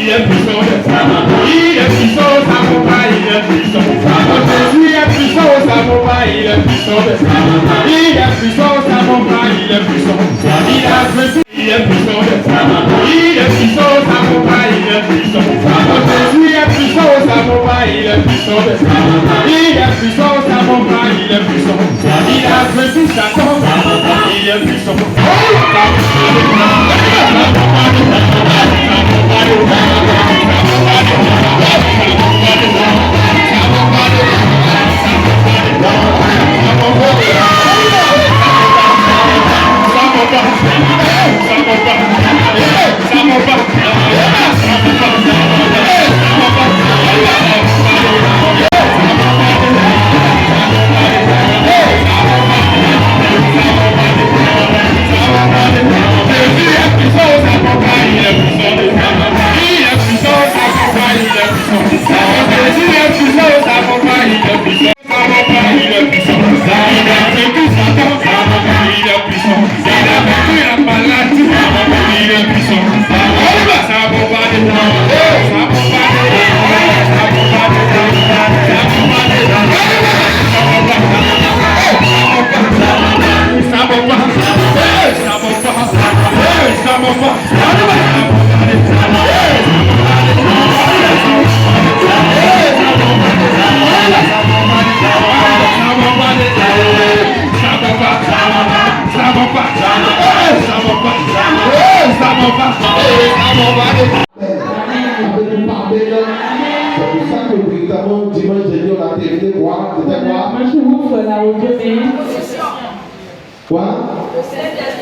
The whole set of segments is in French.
est puissant, il est puissant, ça mon pas, il est puissant. Jésus est puissant, ça mon pas, il est puissant. Il est puissant, ça mon pas, il est puissant. Il a fait, il est puissant, il est puissant, ça mon pas, il est puissant. Jésus est puissant, ça mon pas, il est puissant. Il est puissant, ça mon pas, il est puissant. Il a fait Satan, il est puissant.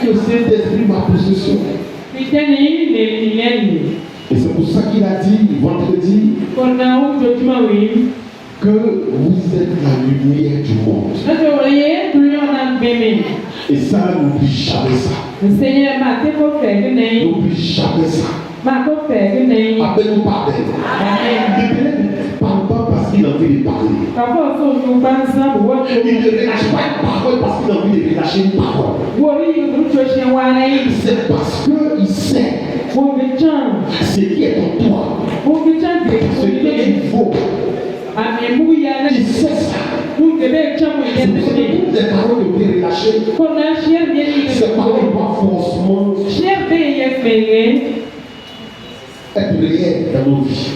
Le Saint-Esprit ma possession. Et c'est pour ça qu'il a dit vendredi que vous êtes la lumière du monde. Et ça, n'oublie jamais ça. N'oublie jamais ça. Appelle-nous par ne parle pas parce qu'il a envie de parler. Il ne relâche pas une parole parce qu'il a envie de relâcher une parole. C'est parce qu'il sait ce qui est en toi, ce qu'il faut. Il sait ça. C'est pour toutes les paroles que vous relâchez. Ces paroles pas forcément être réel dans nos vies.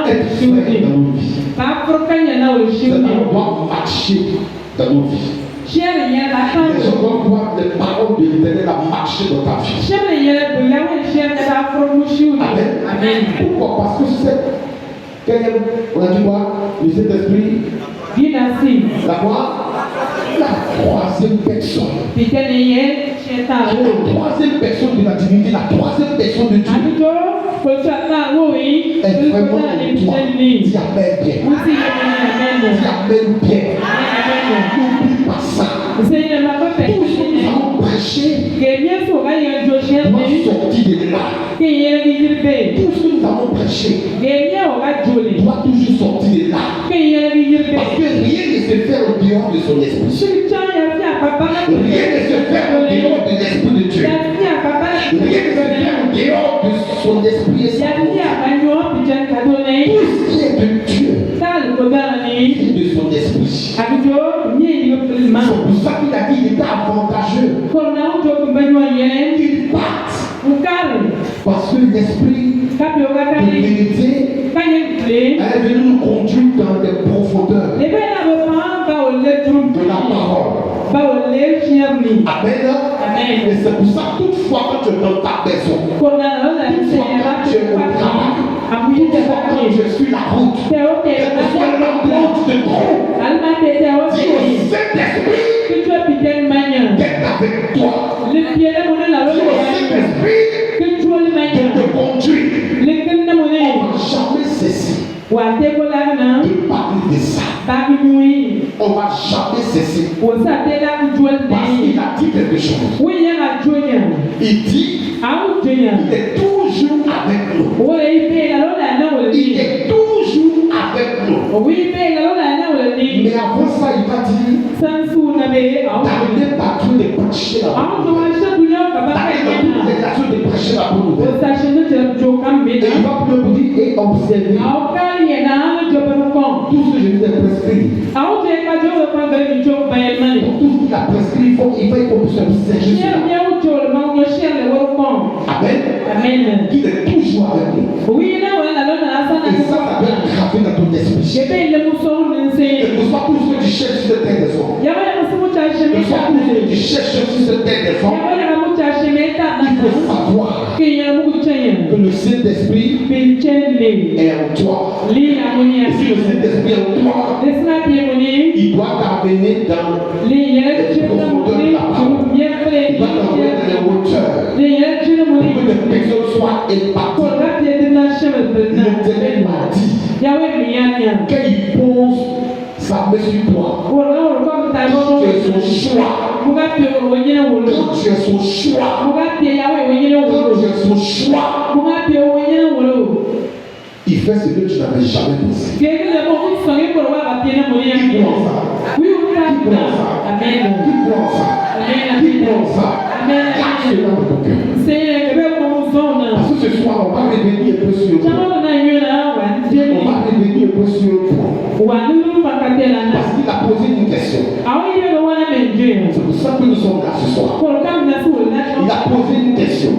Être vrai dans nos vies. C'est on doit marcher dans nos vies. Les gens doivent voir les paroles de l'Éternel à marcher dans ta vie. Amen. Pourquoi? Parce que c'est on a dit quoi? Le Saint-Esprit. La quoi? La troisième personne. La troisième personne de la divinité, la troisième personne de Dieu. Est vraiment en toi. Dis Amen bien. Dis Amen bien. N'oublie pas ça. Tout ce que nous avons prêché doit sortir de là. Tout ce que nous avons prêché doit toujours sortir de là. Parce que rien ne se fait au dehors de son esprit. Rien ne se fait au dehors de l'esprit de Dieu. Rien ne se fait au dehors de son esprit et sa volonté. Tout ce qui est de Dieu est de son esprit. C'est pour ça qu'il a dit qu'il était avantageux qu'il parte. Parce que l'esprit de vérité est venu nous conduire dans des profondeurs de la parole. Amen. Et c'est pour ça que toutefois quand tu es dans ta maison, toutefois quand tu es au travail, toutefois quand je suis la route, quel que soit l'endroit où tu te trouves, dis au Saint-Esprit d'être avec toi. Dis au Saint-Esprit de te conduire. On ne va jamais cesser de parler de ça. On ne va jamais cesser. Parce qu'il a dit quelque chose. Il dit il est toujours avec nous. Il est toujours avec nous. Mais avant ça, il va dire d'amener partout des péchés là-bas. D'amener partout des péchés chercher la bonne nouvelle. Et il va plus vous dire et observer tout ce que je vous ai prescrit. Pour tout ce qu'il a prescrit, il faut qu'on puisse observer cela. Amen. Il est toujours avec nous. Et ça doit être gravé dans ton esprit. Que ce soit tout ce que tu cherches sur cette terre des hommes. Que ce soit tout ce que tu cherches sur cette terre des hommes. Il faut savoir que le Saint-Esprit est en toi. Et si le Saint-Esprit est en toi, il doit t'amener dans les profondeurs de la parole. Il doit t'amener dans les hauteurs. Pour que les personnes soient impactées. Le Ténèbre m'a dit, quand il pose sa main sur toi, tu es son choix. Quand tu es son choix, il fait ce que tu n'avais jamais pensé. Qui prend ça? Cache cela dans ton cœur. Parce que ce soir, on va revenir un peu sur le point. Parce qu'il a posé une question. C'est pour ça que nous sommes là ce soir. Il a posé une question.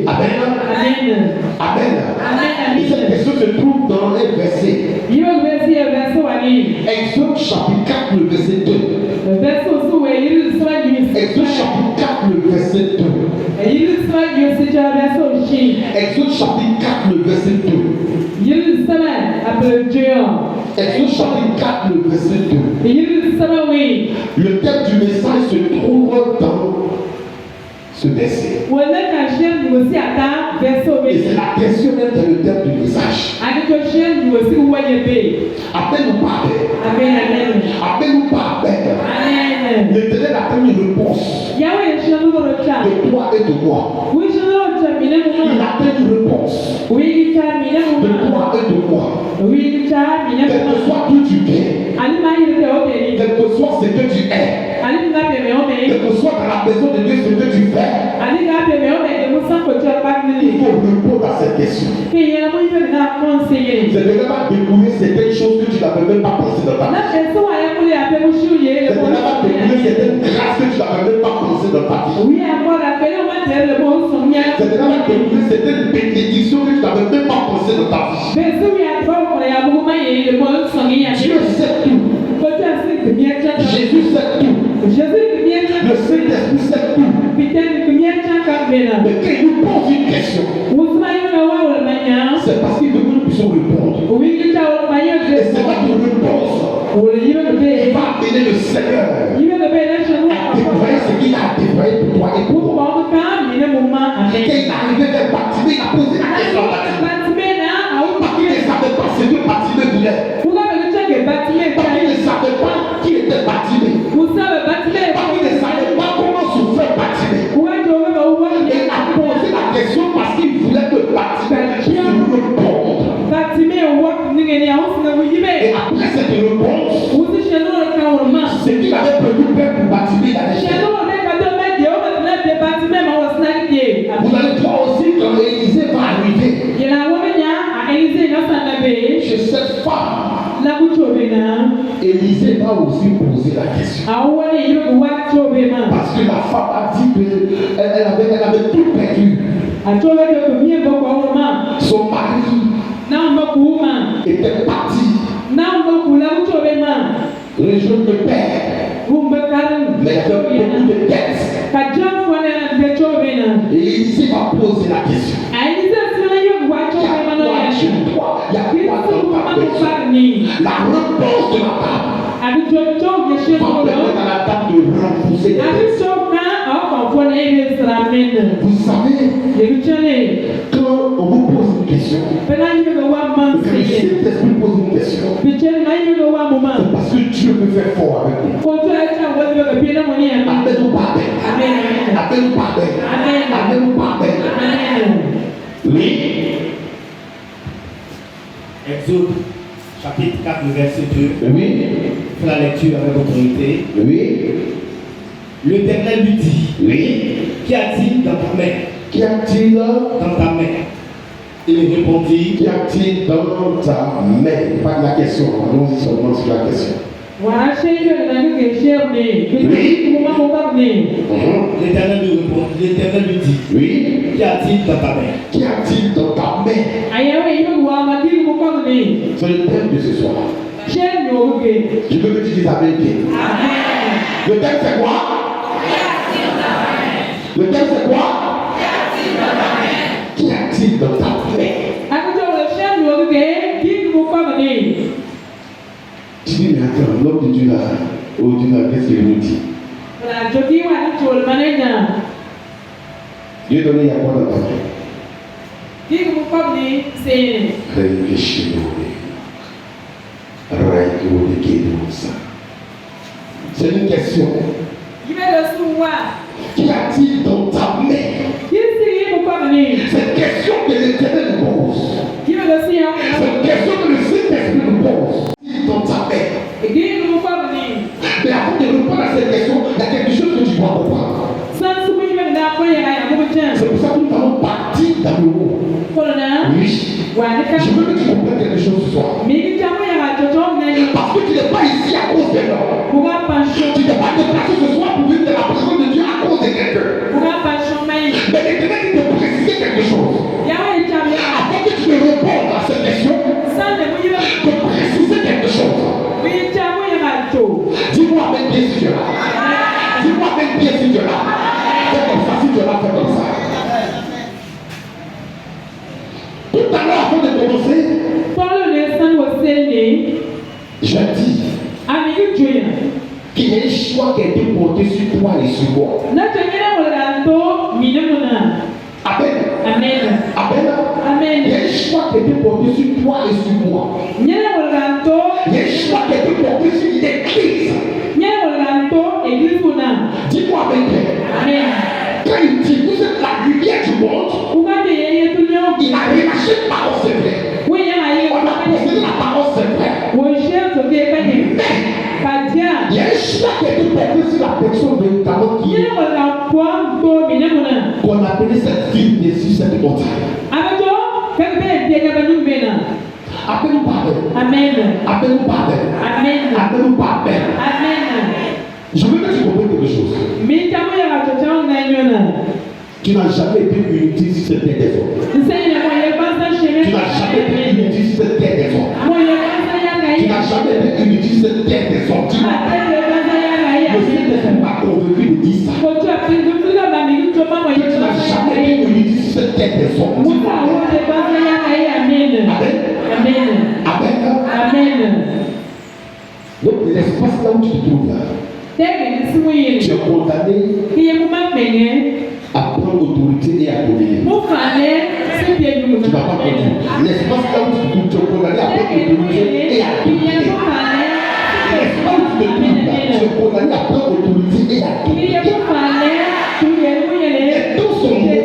Amen. Amen. Et cette question se trouve dans un verset. Exode chapitre 4, le verset 2. Exode chapitre 4, le verset 2. Exode chapitre 4, le verset 2. Exode chapitre 4, le verset 2. Le thème du message se trouve dans ce verset. Et c'est la question même dans le thème du message. Appelle-nous pas Amen. Appelle-nous pas Amen. L'Éternel attend une réponse de toi et de moi. Il attend une réponse de toi et de moi. Quel que soit d'où tu viens, quel que soit ce que tu es, quel que soit dans la maison de Dieu ce que tu fais, il faut répondre à cette question. C'est de là découvrir certaines choses que tu n'avais même pas pensé dans ta vie. C'est de là découvrir certaines grâces que tu n'avais même pas pensé dans ta vie. C'est de là découvrir certaines bénédictions que tu n'avais même pas pensé dans ta vie. Dieu sait tout. Jésus sait tout. Le Saint-Esprit sait tout. Mais quand il nous pose une question, c'est parce qu'il veut que nous puissions répondre. Et c'est là que réponse, il va amener le Seigneur à déployer ce qu'il a déployé pour toi et pour moi. Quand il est arrivé vers Bartimée, il a posé la question à Bartimée. Parce qu'il ne savait pas ce que Bartimée voulait. Parce qu'il ne savait pas qui était Bartimée. Parce qu'il ne savait pas comment souffrait Bartimée. Il a posé la question parce qu'il voulait que Bartimée puisse répondre. Et après cette réponse, ce qu'il avait prévu faire pour Bartimée, il allait faire. Vous allez voir aussi quand Élisée va arriver chez cette femme. Élisée va aussi poser la question. Parce que la femme a dit qu'elle avait tout perdu. Son mari était parti rejoindre le père. Mais il y avait beaucoup de dettes. Et Élisée va poser la question. Il y a quoi chez toi? Il y a quoi dans ta maison? La réponse de la table va permettre à la table de repousser les dettes. Vous savez, quand on vous pose une question, quand le Saint-Esprit pose une question, c'est parce que Dieu peut faire fort avec nous. Appelle-nous pas Amen. Appelle-nous pas Amen. Appelle-nous pas Amen. Oui. Exode, chapitre 4, le verset 2. Oui. Fais la lecture avec autorité. Oui. L'Éternel lui dit, oui. Qu'y a-t-il dans ta main? Qu'y a-t-il dans ta main? Il répondit, qu'y a-t-il dans ta main? Pas de la question, allons-y seulement sur la question. l'Éternel lui répond, l'Éternel lui dit, Oui. qu'y a-t-il dans ta main? Qu'y a-t-il dans ta main? C'est le thème de ce soir. Je veux que tu dises Amen. Le thème c'est quoi? Le thème c'est quoi? Qu'y a-t-il dans ta main? Tu dis, mais attends, l'homme de Dieu là, oh Dieu là, qu'est-ce qu'il nous dit? Dieu donné, il y a quoi dans ta main? C'est une question. Qu'y a-t-il dans ta main? C'est une question que l'Éternel nous pose. C'est une question que le Saint-Esprit nous pose. Dans ta main. Mais avant de répondre à cette question, il y a quelque chose que tu dois comprendre. C'est pour ça que nous allons partir dans le mot. Oui. Je veux que tu comprennes quelque chose ce soir. Parce que tu n'es pas ici à cause de l'homme. Tu n'es pas déplacé ce soir pour vivre de la présence de Dieu à cause de quelqu'un. Mais l'Éternel dit de préciser quelque chose. Avant que tu ne répondes à cette question, de préciser quelque chose. Dis-moi avec bien si tu es là. Dis-moi avec bien si tu es là. Fais comme ça, si tu es là, fais comme ça. Tout à l'heure, avant de commencer, je dis qu'il y a un choix qui a été porté sur toi et sur moi. Amen. Amen. Amen. Il y a un choix qui a été porté sur toi et sur moi. Il y a un choix qui a été porté sur l'Église. Dis-moi avec quand il dit vous êtes la lumière du monde, il a relâché la parole secrète. On a possédé la parole secrète. Mais il y a un choix qui a été porté sur la personne véritablement qui qu'on appelait cette ville dessus cette montagne. Appelle-nous Pardon. Amen. Appelle-nous Pardon. Amen. Appelle-nous Pardon. Amen. Je veux que tu comprennes quelque chose. Tu n'as jamais été unité sur cette terre des hommes. Tu n'as jamais été unité sur cette terre des hommes. Tu n'as jamais été unité sur cette terre des hommes. Tu le Saint-Esprit m'a convaincu de dire ça. Tu n'as jamais été unité sur cette terre des hommes. Amen. Amen. Donc l'espace là où tu te trouves là, tu es condamné à prendre autorité et à dominer. Tu ne vas pas comprendre. L'espace là où tu te trouves, tu es condamné à prendre autorité et à dominer. L'espace où tu te trouves là, tu es condamné à prendre autorité et à dominer. Les temps sont mauvais.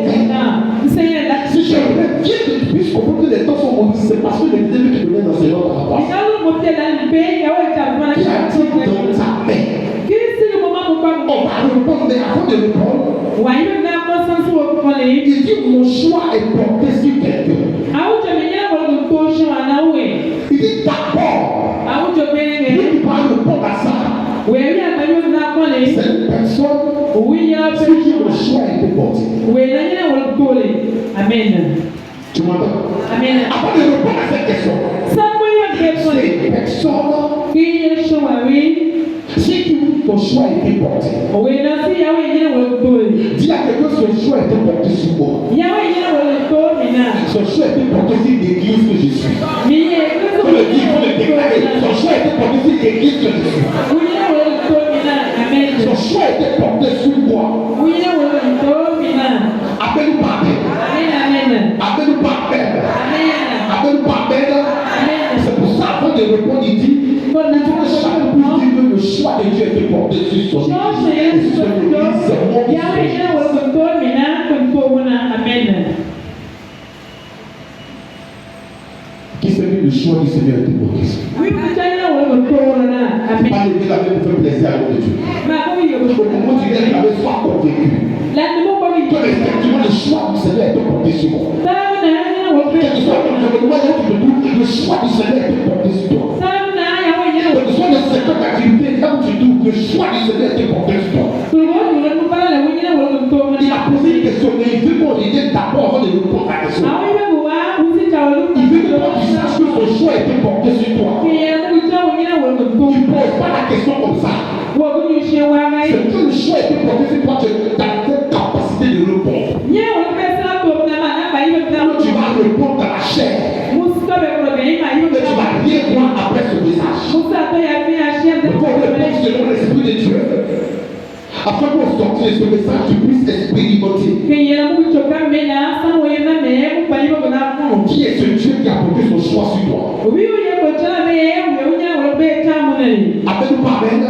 Si je reviens que tu puisses comprendre que les temps sont mauvais, c'est parce que les début te donnait dans ce genre par rapport à ça. Qui a-t-il dans ta main? On va répondre, mais avant de répondre, il dit mon choix est porté sur quelqu'un. Il dit d'abord, lui qui va répondre à ça, c'est une personne sur qui mon choix a été porté. Amen. Tu m'entends? Amen. Avant de répondre à cette question, c'est une personne si ton choix a été porté. Dis à quelqu'un son choix a été porté sur moi. Son choix a été porté sur l'église que je suis. Il faut le dire, il faut le déclarer. Son choix a été porté sur l'église que je suis. Son choix a été porté sur moi. Appelle-nous par Père. Appelle-nous par Père. Appelle-nous par Père. C'est pour ça, avant de répondre, il dit il faut que chacun puisse dire que le choix de Dieu a été porté sur son église. Et sur son église, c'est mon qui s'est mis le choix du Seigneur a été porté sur lui. Pas lever la main pour faire plaisir à l'autre Dieu. Au moment où tu lèves la main, sois convaincu que effectivement le choix du Seigneur a été porté sur moi. Quel que soit l'environnement où tu te trouves, le choix du Seigneur a été porté sur toi. Quel que soit le secteur d'activité là où tu te trouves, le choix du Seigneur a été porté sur toi. Il a posé une question, mais il veut qu'on revienne d'abord avant de répondre à la question. Il veut que tu saches que son choix a été porté sur toi. Il ne pose pas la question comme ça. C'est que le choix a été porté sur toi, tu as cette capacité de répondre. Tu vas répondre dans la chair. Mais tu vas rien voir après ce message. Il faut répondre selon l'Esprit de Dieu. Afin qu'on sortir de ce message, tu puisses expérimenter. Qui est ce Dieu qui a porté son choix sur toi? Appelle-nous pas Amen.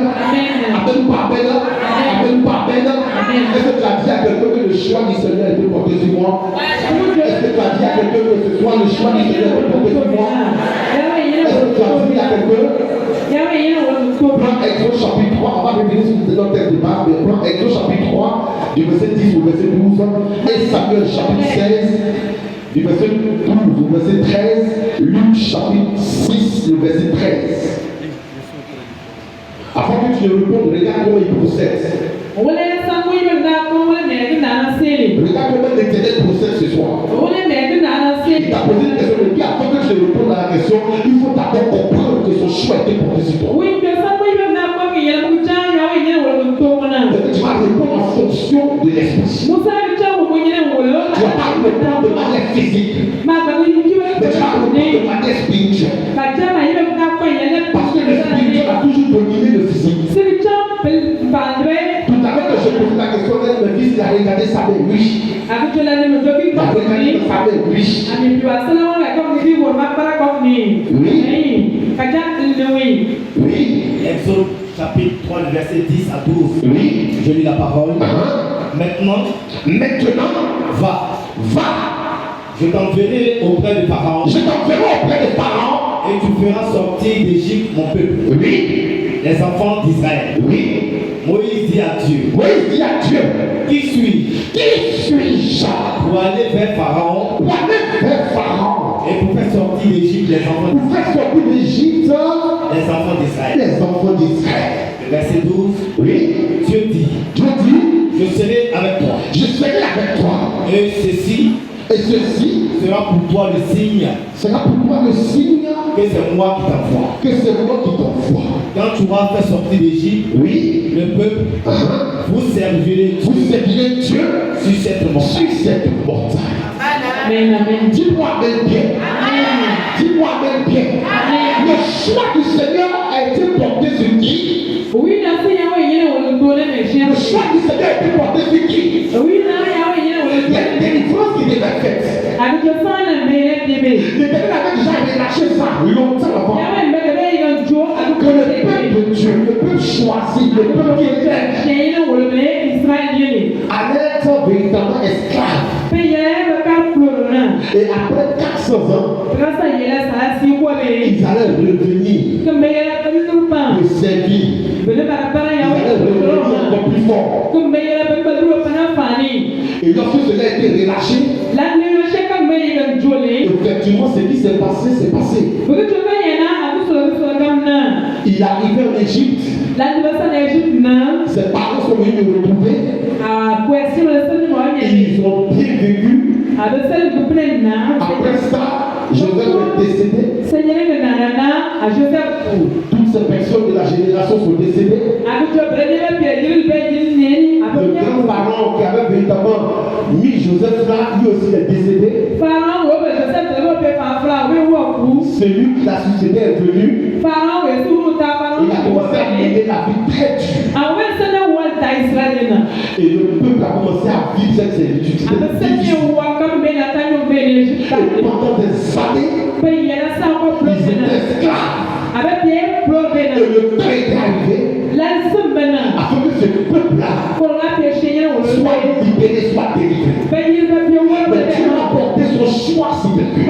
Appelle-nous pas Amen. Appelle-nous pas Amen. Est-ce que tu as dit à quelqu'un que le choix du Seigneur a été porté sur moi? Est-ce que tu as dit à quelqu'un que ce soir le choix du Seigneur a été porté sur moi? Est-ce que tu as dit à quelqu'un? Prends Exode chapitre 3, on va revenir sur notre texte de base, mais prends Exode chapitre 3, du verset 10 au verset 12, et Samuel chapitre 16, du verset 12 au verset 13, Luc chapitre 6, le verset 13. Avant que tu ne répondes, regarde comment il procède. Regarde comment l'Éternel procède ce soir. Il t'a posé une question, mais avant que tu ne répondes à la question, il faut d'abord comprendre que son choix a été porté sur toi. Tu vas répondre en fonction de l'esprit. Tu ne vas pas répondre de manière physique, mais tu vas répondre de manière spirituelle. Parce que le spirituel a toujours dominé le physique. Tout à l'heure que je posais la question, le fils il a regardé sa mère, oui. Il a regardé sa mère, oui. Oui. Exode chapitre 3, le verset 10 à 12. Oui. Je lis la parole. Maintenant, va. Je t'enverrai auprès de Pharaon. Et tu feras sortir d'Égypte mon peuple. Oui. Les enfants d'Israël. Oui. Moïse dit à Dieu. Qui suis-je pour aller vers Pharaon et pour faire sortir d'Égypte les enfants d'Israël. Le verset 12. Oui. Dieu dit. Je serai avec toi. Et ceci sera pour toi le signe que c'est moi qui t'envoie. Quand tu auras fait sortir d'Égypte, le peuple, vous servirez Dieu sur cette montagne. Amen. Dis-moi même bien. Le choix du Seigneur a été porté sur qui? Le choix du Seigneur a été porté sur qui? Il y a une délivrance qui devait être faite. L'Éternel avait déjà relâché ça longtemps avant. Que le peuple de Dieu, le peuple choisi, le peuple qui était allait être véritablement esclave. Et après 400 ans, ils allaient revenir le servir. Ils allaient revenir encore plus fort. Et lorsque cela a été relâché, effectivement, ce qui s'est passé, s'est passé. Il arrivait en Égypte. Ses parents sont venus le retrouver. Ils ont bien vécu. Après ça, Joseph est décédé. Toutes ces personnes de la génération sont décédées. Le grand-parent qui avait véritablement mis Joseph là, lui aussi est décédé. Celui qui l'a succédé est venu. Il a commencé à mener la vie très dure. Et le peuple a commencé à vivre cette servitude. Et pendant des années, ils étaient esclaves. Et le temps est arrivé afin que ce peuple-là soit libéré, soit délivré. Mais Dieu a porté son choix sur le peuple.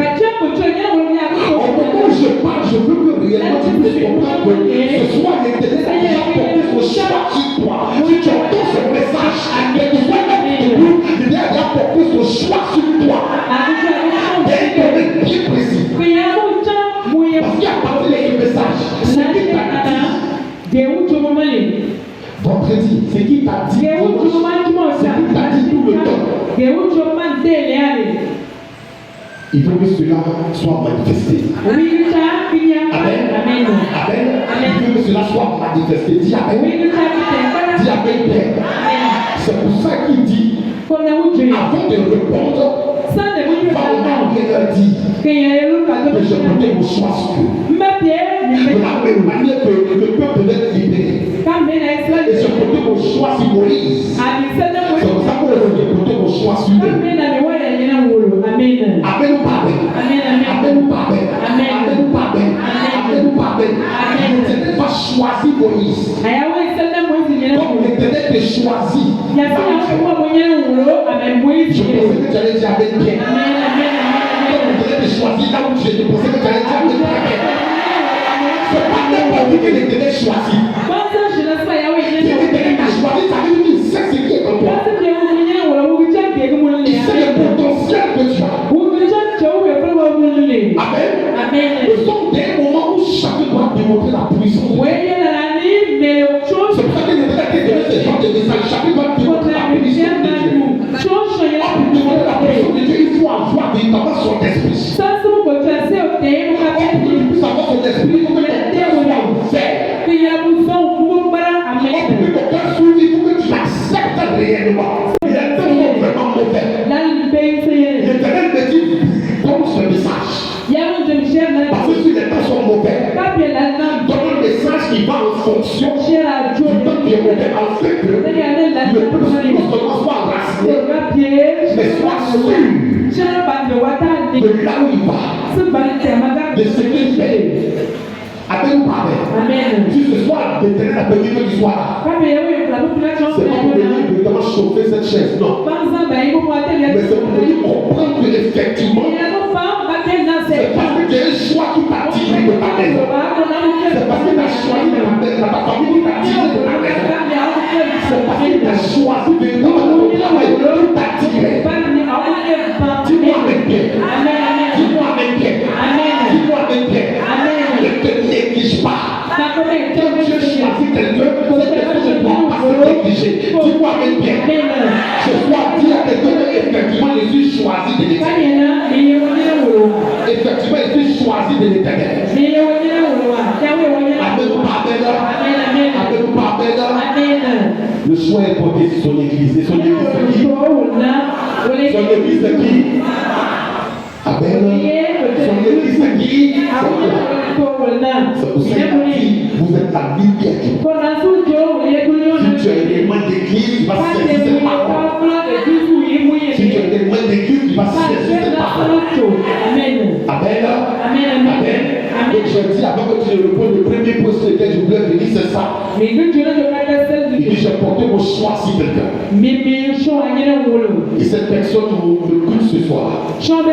Au moment où je parle, je veux que réellement tu puisses comprendre que ce soit l'Éternel qui a porté son choix sur toi. Si tu entends ce message, que tu sois là pour nous, l'Éternel a porté son choix sur Vendredi, c'est qui t'a dit c'est qui t'a dit tout le temps. Il faut que cela soit manifesté. Amen. Amen. Amen. Il faut que cela soit manifesté. Dis Amen. Dis Amen, Père. C'est pour ça qu'il dit, avant de répondre, va leur dire que je connais vos choix sûrs. De la même manière que le peuple devait être libéré. Et je connais vos choix sur Moïse. C'est pour ça qu'on écouter vos choix sur eux. Amen ou pas Amen. Amen ou pas Amen. Amen ou pas Amen. Amen ou pas Amen. Amen ou pas Amen. L'Éternel va choisir Moïse. Comme l'Éternel te choisit. Je pensais que tu allais dire Amen bien. Comme l'Éternel te choisit là où tu es, je pensais que tu allais dire Amen bien. C'est pas n'importe qui que l'Éternel choisit. Si l'Éternel t'a choisi, ça veut dire qu'il sait ce qui est en toi. Il sait le potentiel que tu as. Amen. Nous sommes des moments où chacun doit démontrer la puissance. C'est pour ça que l'Éternel a donné ce genre de message. Chacun doit démontrer la puissance de Dieu. Pour démontrer la puissance de Dieu, il faut avoir véritablement son esprit. Pour que tu puisses avoir son esprit, il faut que ton cœur soit ouvert. Pour que ton cœur s'ouvre, il faut que tu l'acceptes réellement. Il est tellement vraiment mauvais. L'Éternel me dit, donne ce message. Parce que si les temps sont mauvais, donne un message qui va en fonction du temps qui est mauvais, en fait que le peuple non seulement soit enraciné, mais soit sûr de là où il va, de ce qu'il fait. Amen ou pas Amen. Si ce soir, l'Éternel a permis que tu sois là, c'est pas pour venir vraiment chauffer cette chaise, non. Mais c'est pour venir comprendre que effectivement, c'est parce que tu as un choix qui t'a tiré de ta maison. C'est parce que tu as choisi de ta famille qui t'a tiré de ta maison. C'est parce que tu as choisi de ton travail qui t'a tiré. Dis-moi avec bien. Dis-moi avec bien. Dis-moi avec bien. Ne te néglige pas. Quand Dieu choisit quelqu'un, cette personne ne doit pas se négliger. Dis-moi avec bien. Je dois dire à quelqu'un qu'effectivement, je suis choisi de l'Éternel. Effectivement, je suis choisi de l'Éternel. Amen ou pas Amen. Amen ou pas Amen. Le choix est porté sur son église. Et son église c'est qui? Son église c'est qui? Amen. Son église c'est qui? C'est pour ça qu'il a dit, vous êtes la lumière du monde. Si tu as un élément d'église, tu vas saisir cette parole. Si tu as un élément d'église, tu vas saisir cette parole. Amen. Amen. Donc je dis, avant que tu ne répondes, le premier point sur lequel je voulais venir, c'est ça. Il dit, j'ai porté mon choix sur quelqu'un. Et cette personne me coûte ce soir. Cette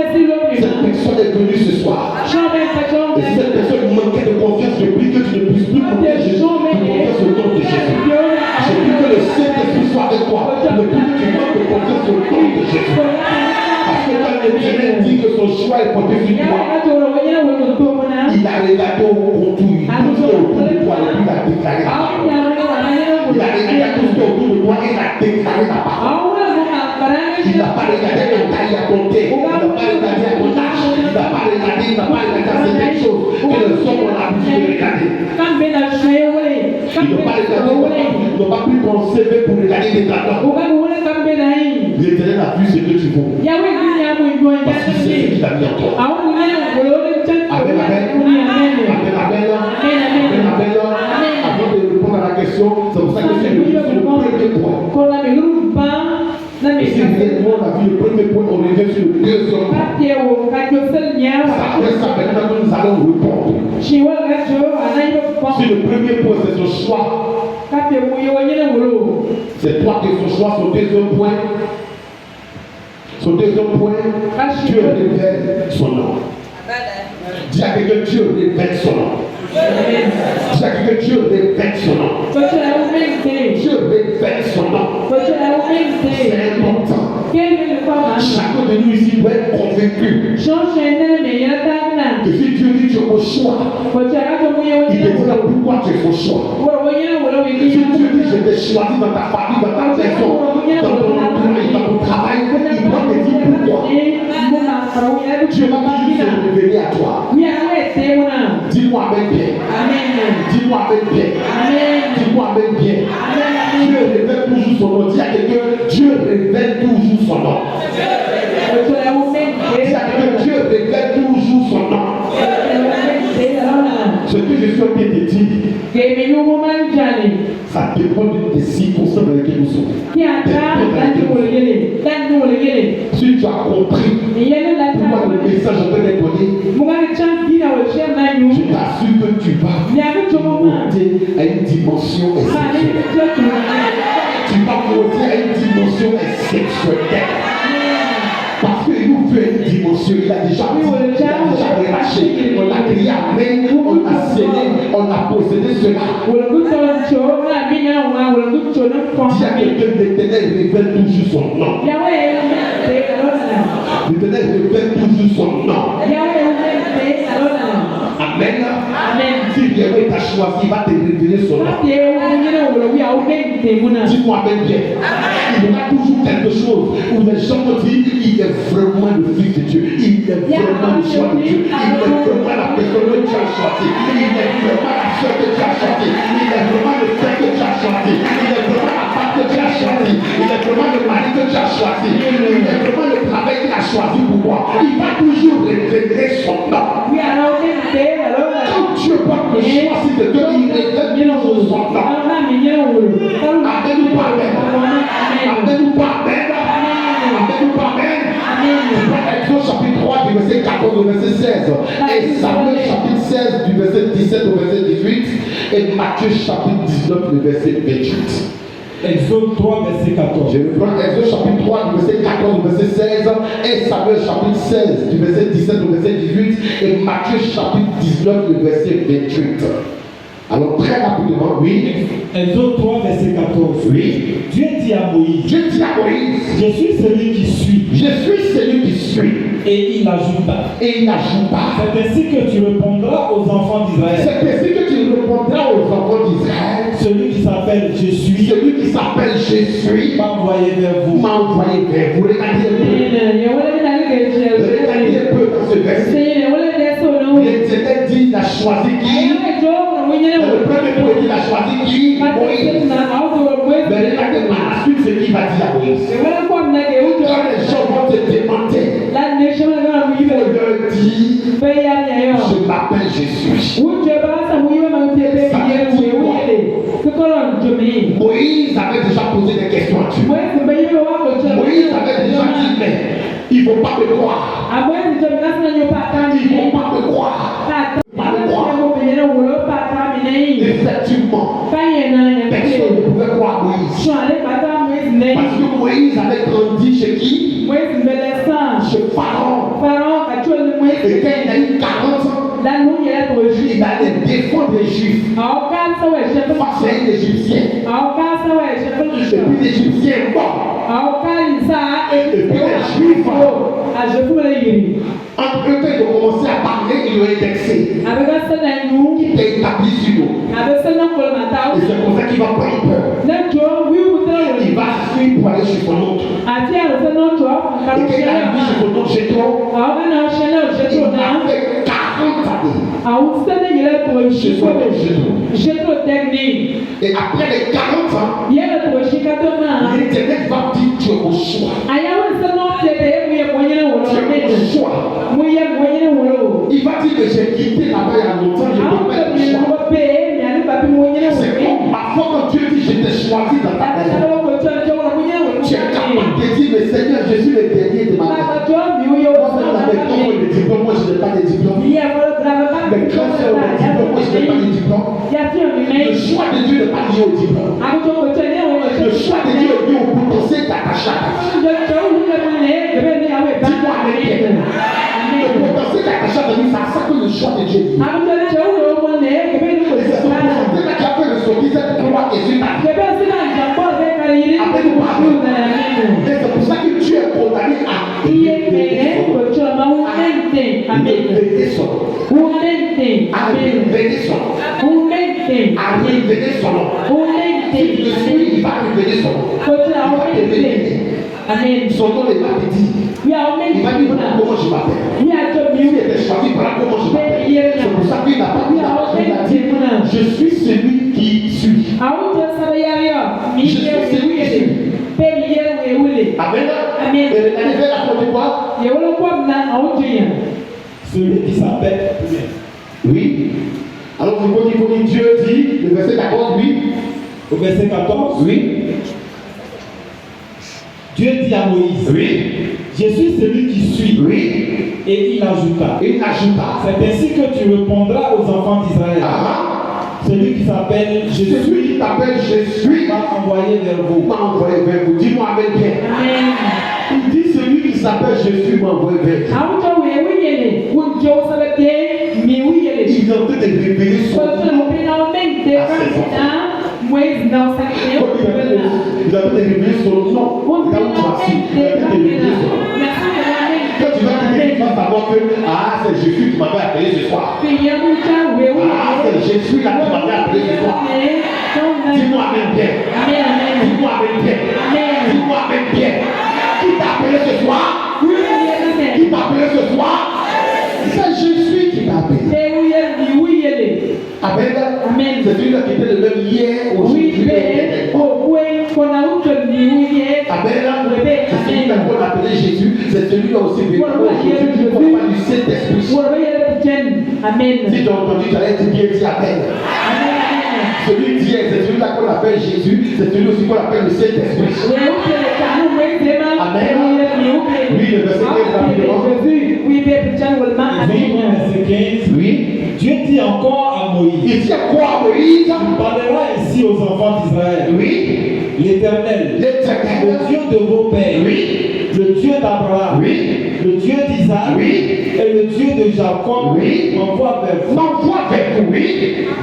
personne est venue ce soir. Et si cette personne manquait de confiance, je prie que tu ne puisses plus compter de confiance au nom de Jésus. Je prie que le Saint-Esprit soit avec toi. Je prie que tu manques de confiance au nom de Jésus. Parce que quand l'Éternel dit que son choix est porté sur toi, il a regardé au contour, tout ce qui est autour de toi, et puis il a déclaré la parole. Il a regardé tout ce qui est autour de toi et il a déclaré la parole. Il n'a pas regardé la taille à compter, il n'a pas regardé à ton âge, il n'a pas regardé à certaines choses que les hommes ont l'habitude de regarder. Il n'a pas regardé, il n'a pas pris ton CV pour regarder les talents. L'Éternel a vu ce que tu vaux. Parce qu'il sait ce qu'il a mis en toi. Amen, amen. Avant de répondre à la question, c'est pour ça que c'est le premier point. Et si on a vu le premier point, on revient sur le deuxième point. Après ça, maintenant nous allons répondre. Si le premier point, c'est son choix. C'est toi qui es son choix, son deuxième point. Son deuxième point, Dieu révèle son nom. Dis à quelqu'un, Dieu révèle son nom. Dis à quelqu'un, Dieu révèle son nom. Dieu révèle son nom. C'est important. Chacun de nous ici doit être convaincu que si Dieu dit, je vos choix, il te dira pourquoi tu fais vos choix. Si Dieu dit je t'ai choisi dans ta famille, dans ta maison, dans ton emploi, dans ton travail, il doit te dire pourquoi. Dieu va toujours se révéler à toi. Dis-moi avec bien. Dis-moi avec bien. Dis-moi avec bien. Dieu révèle toujours son nom. Dis à quelqu'un, Dieu révèle toujours son nom. Dis à quelqu'un, Dieu révèle toujours son nom. Ce que je suis en train de dire, ça dépend des circonstances dans lesquelles nous sommes. Si tu as compris pourquoi le message est en train d'être donné, je t'assure que tu vas monter à une dimension exceptionnelle. Tu vas monter à une dimension exceptionnelle. Parce qu'il nous veut une dimension, il a déjà relâché, on a crié amen, on a scellé, on a possédé cela. Dis à quelqu'un, l'Éternel révèle toujours son nom. L'Éternel révèle toujours son nom. Amen. Si Dieu t'a choisi, il va te révéler son nom. Dis-moi amen bien. Il y aura toujours quelque chose où les gens vont dire il est vraiment le Fils de Dieu. Il est vraiment le choix de Dieu. Il est vraiment la personne que tu as choisi. Il est vraiment la soeur que tu as choisi. Il est vraiment le frère que tu as choisi. Il est vraiment la femme que tu as choisi. Il est vraiment le mari que tu as choisi. Il est vraiment le travail qu'il a choisi pour moi. Il va toujours révéler son nom. Quand Dieu porte le choix sur de Dieu, il révèle toujours son nom. Amen ou pas amen? Amen ou pas amen? Amen ou pas amen? Exode chapitre 3 du verset 14 au verset 16 et Samuel chapitre 16 du verset 17 au verset 18 et Matthieu chapitre 19 du verset 28. Exode 3 verset 14. Je vais prendre Exode chapitre 3 du verset 14 au verset 16 et Samuel chapitre 16 du verset 17 au verset 18 et Matthieu chapitre 19 du verset 28. Alors très rapidement, oui. Exode 3 verset 14. Oui. Dieu dit à Moïse. Dieu dit à Moïse. Je suis celui qui suis. Je suis celui qui suis. Et il ajouta. Et il ajouta. C'est ainsi que tu répondras aux enfants d'Israël. C'est ainsi que tu répondras aux enfants d'Israël. Celui qui s'appelle Je suis. Celui qui s'appelle Je suis. M'a envoyé vers vous. M'a envoyé vers vous. Regardez un peu. Regardez un peu dans ce verset. L'Éternel dit il a choisi qui? Le premier point il a choisi qui? Moïse. Mais regardez par la suite ce qu'il va dire à Moïse. Quand les gens vont te demander, il leur dit je m'appelle Jésus. Moïse avait déjà posé des questions à Dieu. Moïse avait déjà dit mais ils ne vont pas me croire. Ils ne vont pas me croire. Effectivement, personne ne pouvait croire Moïse. Parce que Moïse avait grandi chez qui? Chez Pharaon. Et quand il a eu 40 ans, il allait défendre les Juifs face à un Égyptien. Et puis l'Égyptien est mort. Et puis les Juifs, entre eux, quand ils ont commencé à parler, ils l'ont indexé. Il était établi sur nous. Et c'est pour ça qu'il va prendre peur. Il va fuir pour aller chez son oncle. Et quand il a vu chez son oncle Jétro, il a fait 40 années chez son oncle Jétro. Et après les 40 ans, l'Éternel va dire tu es au choix. Tu es au choix. Il va dire que j'ai quitté là-bas il y a longtemps, je ne peux pas être au choix. C'est comme parfois quand Dieu dit je t'ai choisi dans ta maison. Tu es capable de dire mais Seigneur, je suis le dernier de ma maison. Moi, dans la maison, le diplôme, moi je n'ai pas de diplôme. Mes grands frères ont des diplômes, moi je n'ai pas de diplôme. Le choix de Dieu n'est pas lié au diplôme. Le choix de Dieu est lié au potentiel d'attaché à ta vie. Dis-moi avec elle. Le potentiel d'attaché à ta vie, c'est à ça que le choix de Dieu est lié. Et c'est ce potentiel qui a fait le sortir cette croix et sur ta vie. Et c'est pour ça que tu es condamné à révéler son nom. à révéler son nom. À révéler son nom. Si tu le suis, il va révéler son nom. Il va te révéler. Son nom n'est pas petit. Il va dire comment je m'appelle. Il était choisi par comment je m'appelle. C'est pour ça qu'il n'a pas dit la dit je suis celui qui suis. Je suis celui qui suis. Amen. Et elle devait raconter quoi? Celui qui s'appelle. Oui. Alors il faut dire Dieu dit, le verset 14, oui. Au verset 14, oui. Dieu dit à Moïse, oui. Je suis celui qui suis. Oui. Et il ajouta. C'est ainsi que tu répondras aux enfants d'Israël. Celui qui s'appelle Je suis. Celui qui t'appelle Je suis. M'a envoyé vers vous. Dis-moi Amen bien. Il dit celui qui s'appelle Je suis m'a envoyé vers vous. Il est en train de révéler son nom à ses enfants. Il a en train de révéler son nom. Là où tu vas assis, il a en train de révéler son nom. Quand tu vas quitter, tu vas savoir que c'est Jésus qui m'avait appelé ce soir. C'est Jésus là qui m'avait appelé ce soir. Dis-moi Amen bien. Dis-moi Amen bien. Dis-moi Amen bien. Qui t'a appelé ce soir? Qui t'a appelé ce soir? C'est Jésus qui t'a appelé. Amen. C'est celui-là qui était le même hier, aujourd'hui. Amen. C'est celui-là qu'on appelait Jésus. C'est celui-là aussi qui est du Saint-Esprit. Si tu as entendu, tu allais dire bien, dis Amen. Celui d'hier, c'est celui-là qu'on appelle Jésus. C'est celui aussi qu'on appelle le Saint-Esprit. Amen. Oui, le verset 15. Oui. Dieu dit encore à Moïse. Il dit quoi à Moïse? Tu parleras ainsi aux enfants d'Israël. Oui. L'Éternel, le Dieu de vos pères, oui. Le Dieu d'Abraham, oui. Le Dieu d'Isaac, oui. Et le Dieu de Jacob, oui. m'envoie vers vous. Oui.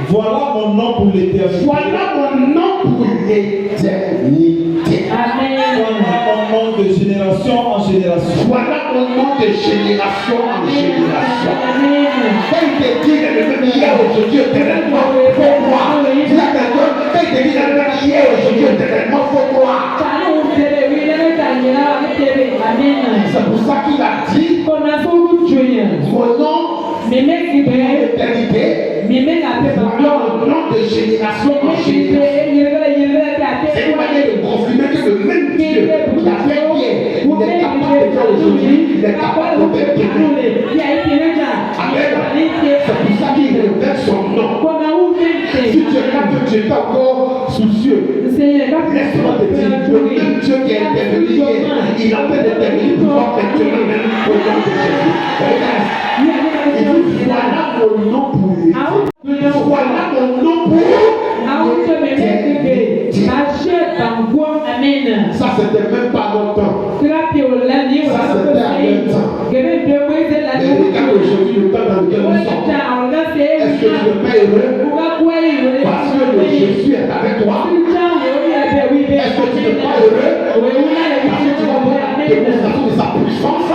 Voilà mon nom pour l'éternité. Voilà mon nom pour l'éternité. Amen. Voilà mon nom de génération en génération. Voilà mon nom de génération en génération. Quand il te dit le même hier, aujourd'hui, éternellement, faut croire. Dis à quelqu'un, quand il te dit le même hier, aujourd'hui, éternellement, faut croire. C'est pour ça qu'il a dit mon nom d'éternité. Voilà mon nom de génération en génération. C'est une manière de confirmer que le même Dieu qui a fait hier, il est capable de faire aujourd'hui, il est capable de faire demain. Amen. C'est pour ça qu'il révèle son nom. Si tu regardes que tu es encore soucieux, laisse-moi te dire, le même Dieu qui est intervenu hier, il a fait d'intervenir pour toi maintenant même au nom de Jésus. Il dit, voilà mon nom pour l'éternité. Voilà mon nom pour ça c'était même pas longtemps. Ça c'était à longtemps. Mais regarde aujourd'hui le temps dans lequel nous sommes. Est-ce que tu n'es pas heureux? Parce que le Jésus est avec toi. Est-ce que tu n'es pas heureux? Parce que tu vas voir la démonstration de sa puissance.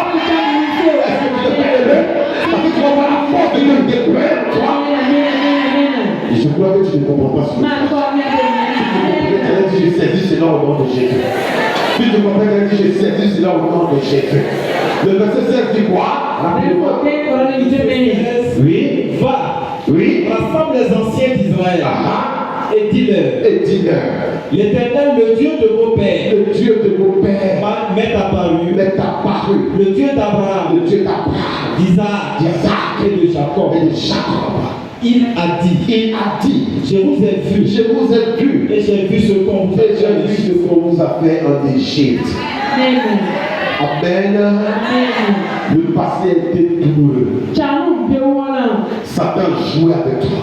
Est-ce que tu n'es pas heureux? Parce que tu vas voir la force de Dieu déployer en toi. Et je crois que tu ne comprends pas ce que je saisis cela au nom de Jésus. Si tu comprends qu'elle dit, je saisis cela au nom de Jésus. Le verset 16 dit quoi? Oui. Va. Oui. Rassemble les anciens d'Israël. Et dis-leur. L'Éternel, le Dieu de vos pères. Le Dieu de vos pères. M'est apparu. Le Dieu d'Abraham. d'Isaac et de Jacob. Il a dit, je vous ai vu, et j'ai vu ce qu'on vous a fait en Égypte. Amen. Le passé était douloureux. Satan jouait avec toi.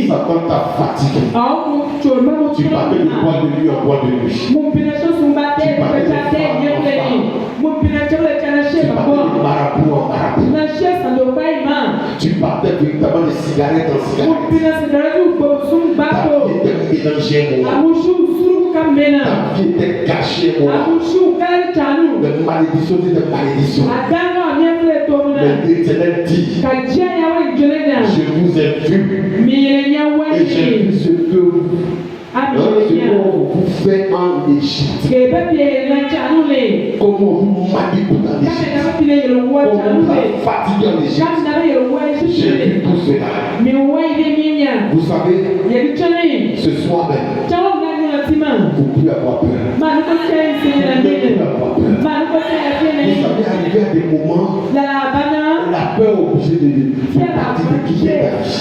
Satan t'a fatigué. Tu partais de bois de nuit en bois de nuit. Tu partais de femme en femme. Tu partais de marabout en marabout. Tu partais véritablement de cigarette en cigarette. Ta vie était mélangée, ta vie était cachée, de malédiction et de malédiction. Mais l'Éternel dit, je vous ai vu et j'ai vu ce que vous faites en Égypte. Comment vous manipulez en Égypte. Comment vous fatiguez en Égypte. J'ai vu tout cela. Vous savez, ce soir même, vous pouvez avoir peur. Vous pouvez avoir peur. Vous savez, arriver à des moments, la peur est obligée de faire partie de qui est perdu.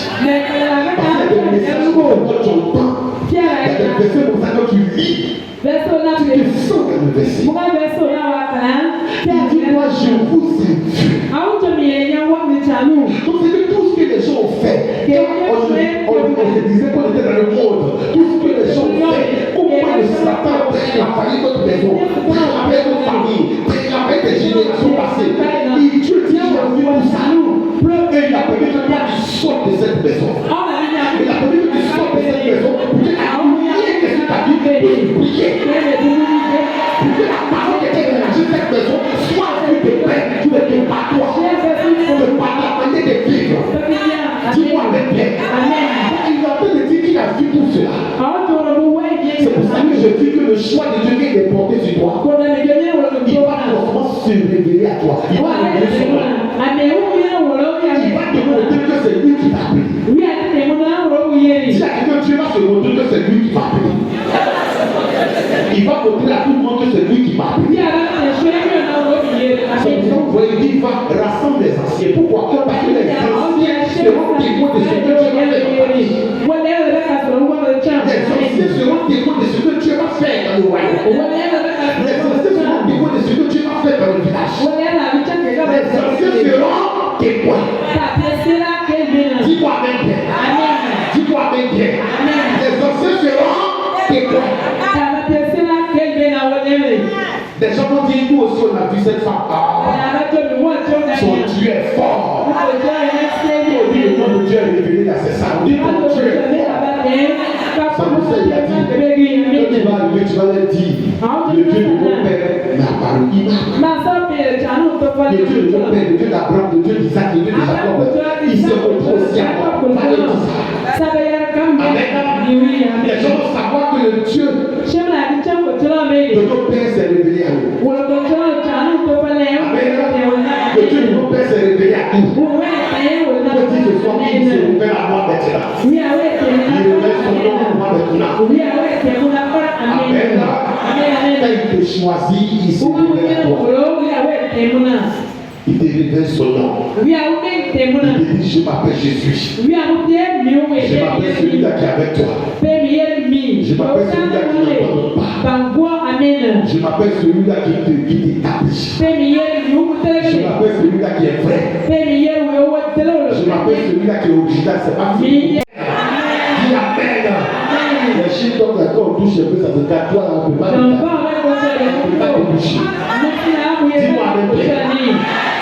Parce qu'il y a des messages que tu entends. Il y a des versets comme ça que tu lis. Tu te sens dans le verset. Il dit, moi je vous ai vu. Donc c'est que tout ce que les gens ont fait, on se disait qu'on était dans le monde, tout ce que les gens ont fait, comment le Satan travaille notre maison, travaille notre famille, travaille des générations passées. Il Dieu dit, je vais pour ça. Et il a permis que toi tu sortes de cette maison. Il a permis que tu sortes de cette maison pour que la lumière que tu as dit puisse briller. Pour que la parole qui était dans cette maison soit vue de paix, tu ne t'es pas toi. Tu ne pas la manière de vivre. Dis-moi avec paix. Il est en train de dire qu'il a vu tout cela. C'est pour ça que je dis que le choix de Dieu est porté sur toi. Il va forcément se révéler à toi. Il va révéler son nom. Il va te montrer que c'est lui qui t'a appelé. Dis à quelqu'un, Dieu va se montrer que c'est lui qui m'a appelé. Il va montrer à tout le monde que c'est lui qui m'a appelé. C'est pour ça que vous voyez, il va rassembler les anciens. Pourquoi? Parce que les anciens seront témoins de ce que Dieu va faire dans ta vie. Les anciens seront témoins de ce que Dieu va faire dans le royaume. Les anciens seront témoins de ce que Dieu va faire dans le village. Les anciens seront témoins. Dis-moi même bien. Dis-moi même bien. Les anciens seront témoins. Des gens vont dire, nous aussi on a vu cette femme. Son Dieu est fort. On dit le nom de Dieu est révélé dans ses salons. On dit ton Dieu est fort. Ça nous fait, il a dit, quand tu vas arriver, tu vas leur dire, le Dieu de mon père m'a apparu. Il m'a apparu. Le Dieu de mon père, le Dieu d'Abraham, le Dieu d'Isaac, le Dieu de Jacob, il se retrouve aussi à moi. Parlez de ça. Amen. Les gens vont savoir que le Dieu de nos pères s'est révélé à nous. Amen. Le Dieu de nos pères s'est révélé à nous. Je dis ce soir qu'il se révèle à moi maintenant. Il révèle son nom à moi maintenant. Amen. Quand il te choisit, il se révèle à toi. Il te révèle son nom. Il te dit, je m'appelle Jésus. Je m'appelle celui-là qui est avec toi. Je m'appelle celui-là qui n'abandonne pas. Je m'appelle celui-là qui t'établit. Je m'appelle celui-là qui est vrai. Je m'appelle celui-là qui est original. C'est pas fini. Dis Amen. Les chiens tombent d'accord, on touche un peu, ça te gâte. Toi, on ne peut pas te toucher. Dis-moi même bien.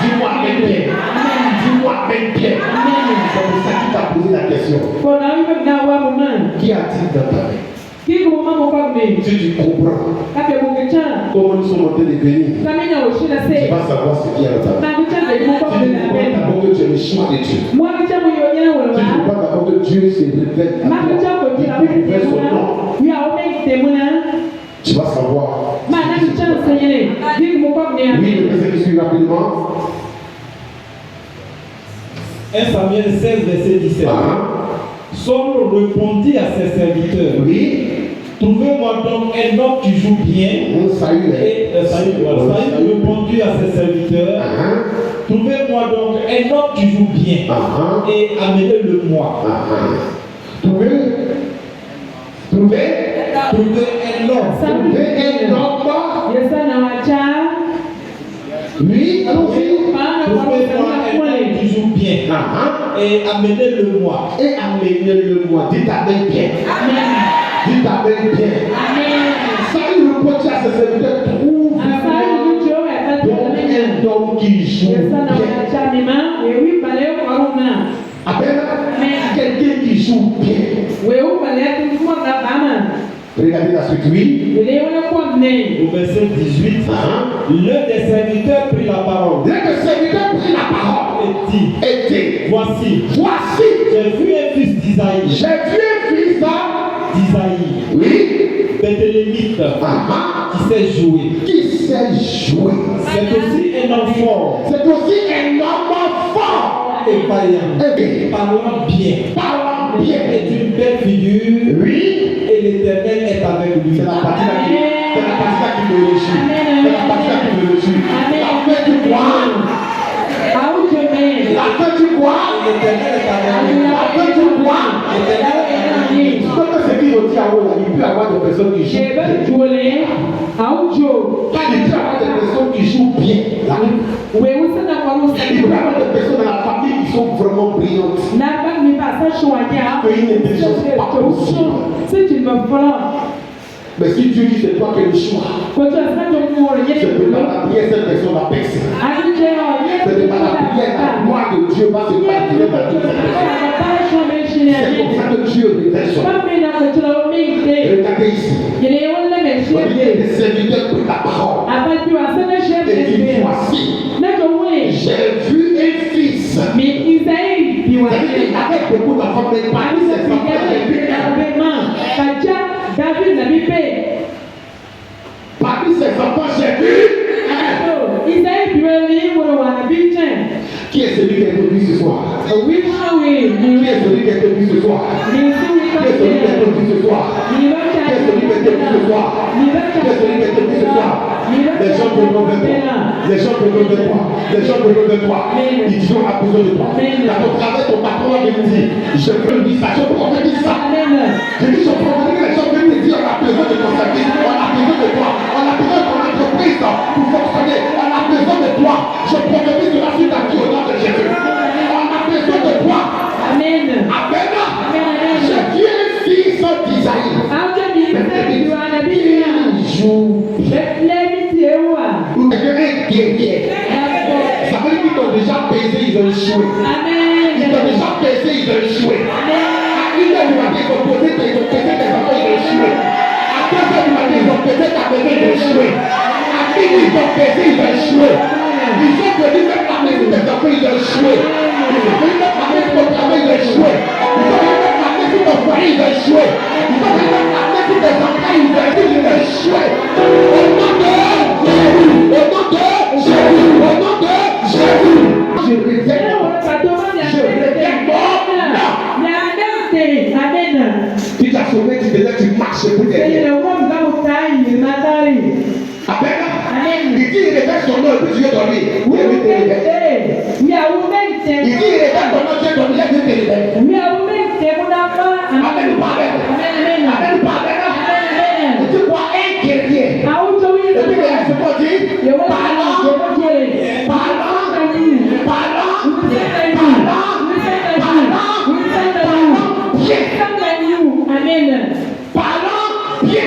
Dis-moi même bien. Dis-moi même bien. C'est pour ça qu'il t'a posé la question. Qui a-t-il dans ta vie? Si tu comprends comment nous sommes en train de venir, tu vas savoir ce qu'il y a dans ta vie. Si tu ne comprends d'abord que tu es le choix de Dieu. Si tu ne comprends d'abord que Dieu se révèle à toi, il révèle son nom, tu vas savoir. Oui, le verset qui suit rapidement. 1 Samuel 16, verset 17. Saul répondit à ses serviteurs. Oui. Trouvez-moi donc un homme qui joue bien. Saül répondit à ses serviteurs. Trouvez-moi donc un homme qui joue bien. Et amenez-le-moi. Trouvez un homme. Oui, allons-y. Trouvez-moi un homme qui joue bien. Et amenez-le-moi. Et amenez-le-moi. Dites Amen bien. Dites Amen bien. Saül répondit à ses serviteurs. Trouvez-moi un homme qui joue bien. Amen. Quelqu'un qui joue bien. Regardez la suite, oui. Au verset 18, l'un des serviteurs prit la parole. L'un des serviteurs prit la parole Et dit, voici, j'ai vu un fils d'Isaïe. J'ai vu un fils d'Isaïe. Oui. Béthélémite. Qui sait jouer. C'est aussi un homme fort. Et vaillant. Parlant bien. Et d'une belle figure. Oui. Et l'Éternel est avec lui. C'est la partie là qui me réussit. La fin du mois. La fin du mois. L'Éternel est avec lui. La fin du mois. L'Éternel est avec lui. Ce qu'il dit à Ola, il peut y avoir des personnes qui jouent bien. Il peut y avoir des personnes qui jouent bien. Il peut y avoir des personnes dans la famille qui sont vraiment brillantes. Une intelligence pas possible. Mais si Dieu dit c'est toi qui es le choix, ce n'est pas la prière, cette personne va percer. Ce n'est pas la prière, la gloire de Dieu va se bâtir dans toute cette personne. C'est comme ça que Dieu révèle. Regardez ici. Il y a des serviteurs pour la parole. Et dit voici, j'ai vu un fils. C'est-à-dire qu'il avait beaucoup d'enfants, mais parmi ses enfants, j'ai vu parmi ses enfants, j'ai vu. Qui est celui qui est introduit ce soir? Qui est celui qui est introduit ce soir? Qui est celui qui est introduit ce soir? Qui est celui qui est introduit ce soir? Qui est celui qui est introduit ce soir? Les gens te donnent de toi. Les gens te donnent de toi. Les gens te donnent de toi. Ils disent on a besoin de toi. Dans ton travail, ton patron va venir dire je veux dire ça, je prophétise ça. Je dis je prophétise, les gens viennent te dire on a besoin de ton service, on a besoin de toi, on a besoin de ton entreprise pour fonctionner, on a besoin de toi. Je prophétise de la suite à Dieu au nom de Jésus. On a besoin de toi. Amen. J'ai vu un fils d'Isaïe. Il joue bien. Un guerrier. Ça veut dire qu'ils t'ont déjà baisé, ils ont échoué. Ils t'ont déjà baisé, ils ont échoué. À 1h du matin, ils ont posé tes enfants, ils ont échoué. À 2h du matin, ils ont pesé ta maison, ils ont échoué. À minuit, ils ont pesé, ils ont échoué. Ils sont venus mettre la maison des enfants, ils ont échoué. Ils sont venus mettre la maison de ton travail, ils ont échoué. Ils sont venus mettre la maison de ton foyer, ils ont échoué. Ils sont venus mettre la maison des enfants, ils ont échoué. Au nom de Jésus, au nom de Jésus, au nom de Jésus. Je réveille mon tu t'as sauvé, tu devais, tu marches pour derrière. Amen. Il dit il révèle son nom et puis Dieu donne lui. Oui, oui, il révèle. Il dit il révèle ton nom, Dieu donne lui, Dieu te révèle. Amen, Amen. Amen, Amen. Tu vois un guerrier. Et puis il se peut dire, parlant bien.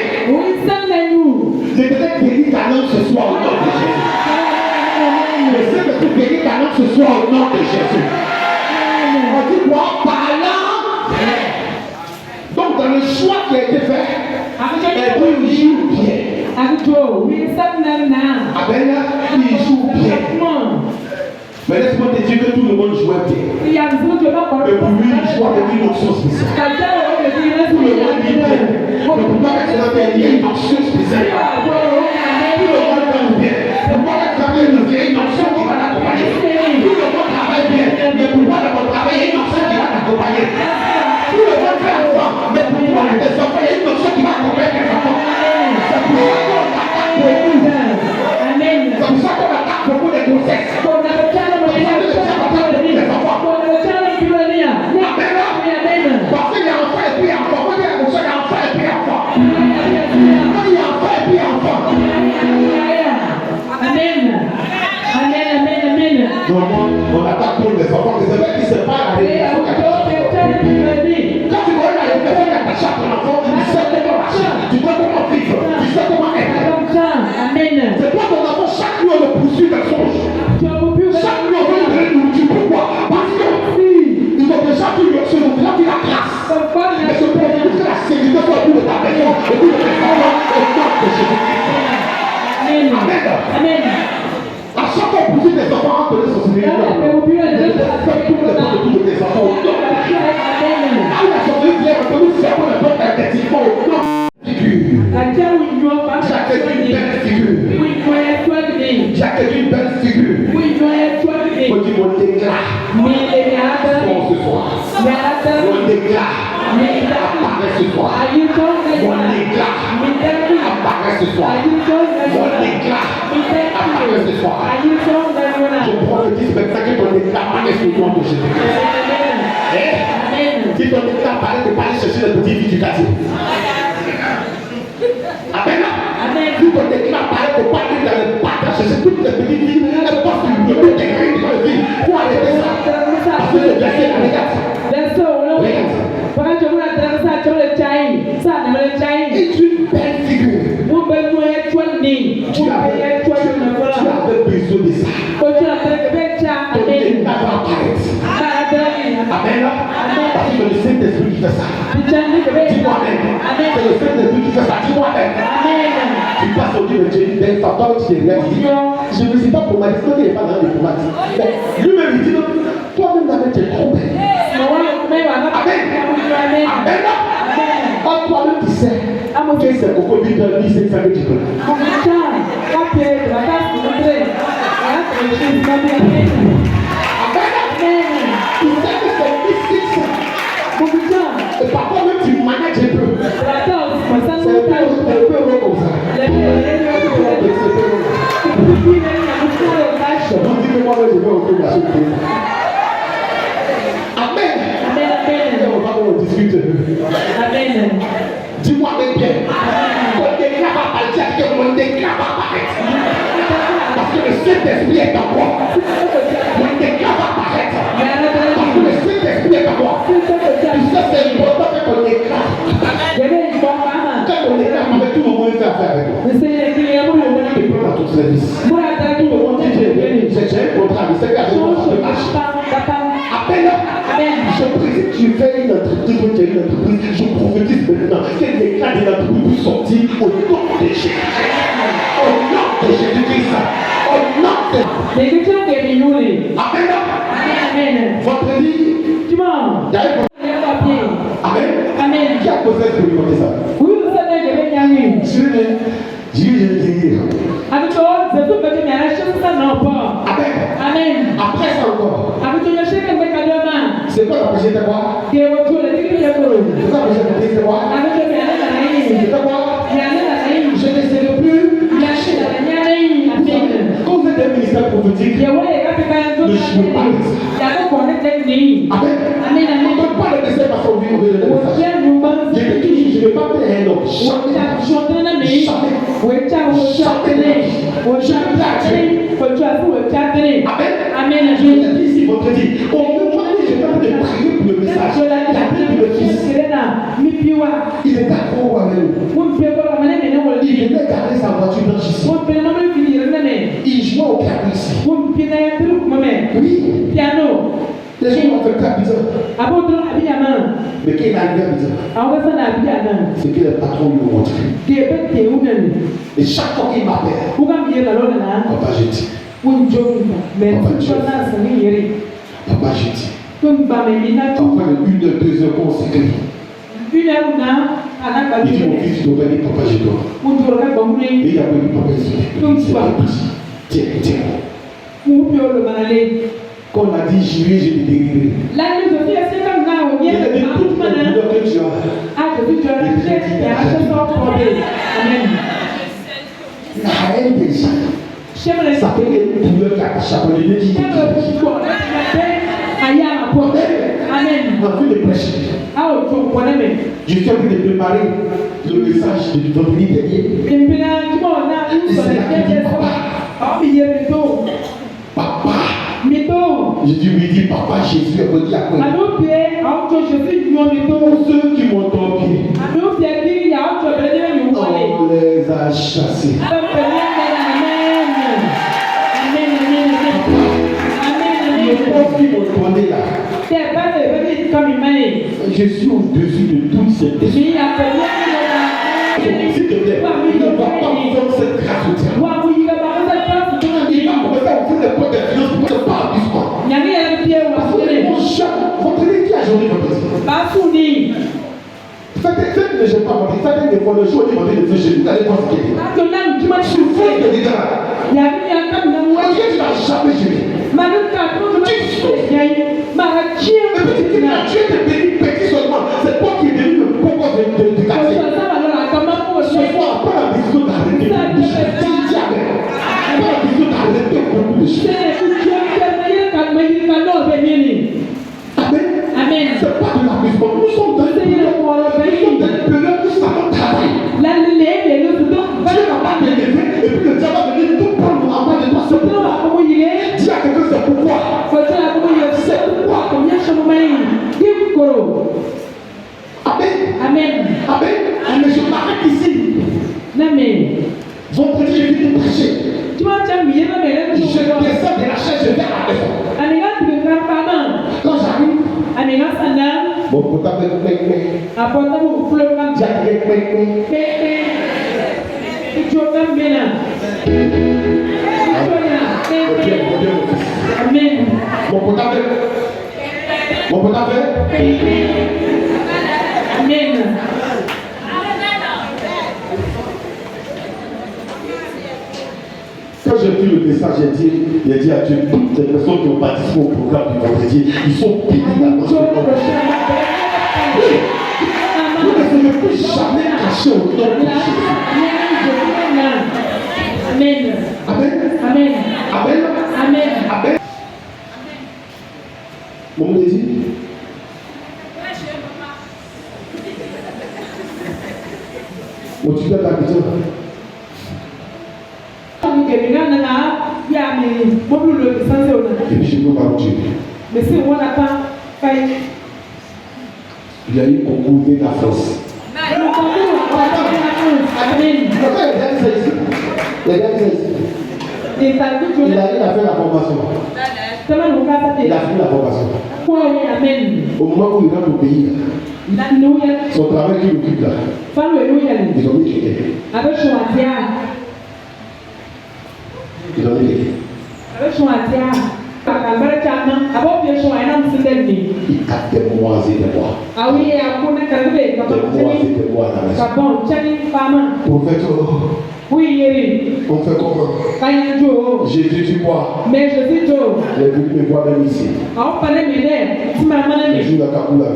Je devais bénir ta langue ce soir au nom de Jésus. Je sais que tu bénis ta langue ce soir au nom de Jésus. On dit quoi? Parlant bien. Donc dans le choix qui a été fait, elle dit joue bien. Amen, il joue bien. Mais laisse-moi te dire que tout le monde jouait bien. Mais pour lui, il joue avec une option spéciale. Tout le monde dit bien. Mais pourquoi tu as fait une option spéciale? Tout le monde fait bien. Pourquoi tu as fait une option qui va t'accompagner? Tout le monde travaille bien. Mais pourquoi dans ton travail, il y a une option qui va t'accompagner? Tout le monde fait enfant. Mais pourquoi dans tes enfants, il y a une option qui va accompagner tes enfants? C'est pour ça qu'on attaque beaucoup. C'est pour ça qu'on attaque beaucoup de grossesses. Parce qu'il y a enfant et puis enfant. Moi, il y a enfant et puis enfant. Moi, il y a enfant et puis enfant. On attaque pour les enfants. C'est vrai qu'il ne sait pas la révélation qu'a quand tu vois la révélation qu'a attaché à ton enfant, tu sais comment marcher, tu sais comment vivre, tu sais comment être. C'est toi ton enfant, chaque nuit on le poursuit d'un songe. Chaque nuit on veut lui donner de nourriture. Pourquoi? Parce qu'ils ont déjà tout sur le plan de la classe. Mais ce problème, c'est que la sécurité soit au bout de ta maison, au bout de ta soir. Mon éclat apparaît ce soir. Mon éclat apparaît ce soir. Mon éclat apparaît ce soir. Je prophétise maintenant que ton éclat apparaît sur toi de Jésus-Christ. Si ton éclat apparaît, tu peux aller chercher le petit fille du quartier. Amen. Si ton éclat apparaît, tu peux aller dans le parc chercher toutes les petites filles. Elles portent une gueule de grille dans le vie. Pour arrêter ça. Parce que le verset, regarde. Et tu une belle figure. Tu avais besoin de ça. Ton éclat va apparaître. Amen. Parce que c'est le Saint-Esprit qui fait ça. Dis-moi Amen. C'est le Saint-Esprit qui fait ça. Dis-moi Amen. Tu passes au Dieu de Dieu, d'un facteur qui te dit, je ne me suis pas diplomatique, toi tu n'es pas dans la diplomatie. Mais lui-même il dit, toi-même tu es trompé. Amen. Amen. Toi-même tu sais que c'est beaucoup plus de vie, c'est ça que tu connais. Et parfois même tu manages un peu. C'est un peu comme ça. Amen. On va discuter. Amen. Dis-moi bien. Ton éclat va partir, que mon éclat va apparaître. Parce que le Saint-Esprit est en moi. Mon éclat va apparaître. Parce que le Saint-Esprit est en moi. Tu sais, c'est important que ton éclat. Quand ton éclat apparaît, tout le monde fait affaire avec toi. Tu prends dans ton service. Tout le monde dit, j'ai un contrat, mais c'est qu'à ce moment de marche. Amen. Je prie que tu fais une entreprise, tu as une entreprise, je prophétise maintenant que l'éclat de l'entreprise puisse sortir au nom de Jésus. Au nom de Jésus-Christ. Au nom de Jésus. Amen. Vendredi, dimanche. Amen. Qui a posé ce que vous ça? Oui, vous savez, je vais gagner. Amen. Après ça encore. C'est quoi la prochaine fois? C'est quoi la prochaine fois? C'est quoi? Je ne serai plus. Quand vous êtes un ministère prophétique, ne jouez pas avec ça. Amen. On ne donne pas le message parce qu'on vit au milieu de message. Je vais toujours, je ne vais pas faire un homme. Amen. Je vous ai dit ici vendredi. On me voit, je vais pas de prier pour le message. La prière pour le fils. Il est accro avec nous. Il venait garder sa voiture dans ici. Il jouait au piano ici. Oui. Piano. Les gens ont fait à Abidjan. Mais quand il est arrivé à Abidjan, c'est que le patron lui a montré. Et chaque fois qu'il m'appelle, papa j'ai dit. Papa j'ai dit. Parfois de 1 heure, 2 heures qu'on s'écrit. Il dit mon fils, tu dois dire papa j'ai toi. Et il a dit papa j'ai toi. Tiens. Quand on a dit juillet, j'ai dit dérivé. Il a dit toute la douleur que tu as. Il a haine des gens. Ça fait une douleur qui a chapeauté. Amen. On a vu les prêches. Je suis en train de préparer le message de vendredi dernier. Et c'est là qu'il dit papa. Je dis oui, dit papa Jésus a dit à quoi? Tous ceux qui m'ont tombé, on les a chassés. Les pauvres qui m'ont tombé là. Je suis au-dessus de toutes ces personnes. S'il te plaît, il ne va pas faire cette grâce au diable. Il va commencer à vous faire des points de finances pour ne pas abusement. Mon chat, votre équipe qui a journée votre équipe. Faites ne j'ai pas montré, faites des fois le jour où il de faire chez vous, vous allez voir ce qu'il y a. Je suis fou de dire là. Tu n'as jamais géré. Dieu te bénit petit seulement, c'est toi qui es devenu le propos de quartier. Ce soir, pas la décision d'arrêter. Dis Amen. Pas la décision d'arrêter beaucoup de choses. Amen. C'est pas de l'amusement. Nous sommes dans une période où ça va travailler. Dieu n'a pas élevé et puis le diable va venir tout prendre en bas de toi. C'est pourquoi. Dis à quelqu'un c'est pourquoi. C'est pourquoi. Amen. Amen. Amen. Mais je m'arrête ici. Vendredi, je vais te prêcher. Je descends de la chaise, je vais à la maison. Quand j'arrive, mon portable est plein. Amen. Mon portable. Amen. Quand j'ai vu le message, j'ai dit à Dieu, toutes les personnes qui ont participé au programme du vendredi, ils sont bénis dans notre vie. Vous ne serez plus jamais cachés au nom de Jésus. Amen. Amen. Amen. Amen. Amen. Amen. Mon désir. Mon tu peux t'habiter. Et puis je peux pas continuer. Il y a eu un concours de la France. Il a fait la formation. Il a fait la formation. Au moment où il rentre au pays, son travail qu'il occupe là, ils ont mis quelqu'un. Ils ont mis quelqu'un. Il a des mois et des mois. Des mois à la maison. Prophète, on fait comment? Jésus, tu vois. Mais je dis Joe. Il est venu me voir même ici. Le jour de la Kabou l'a vu.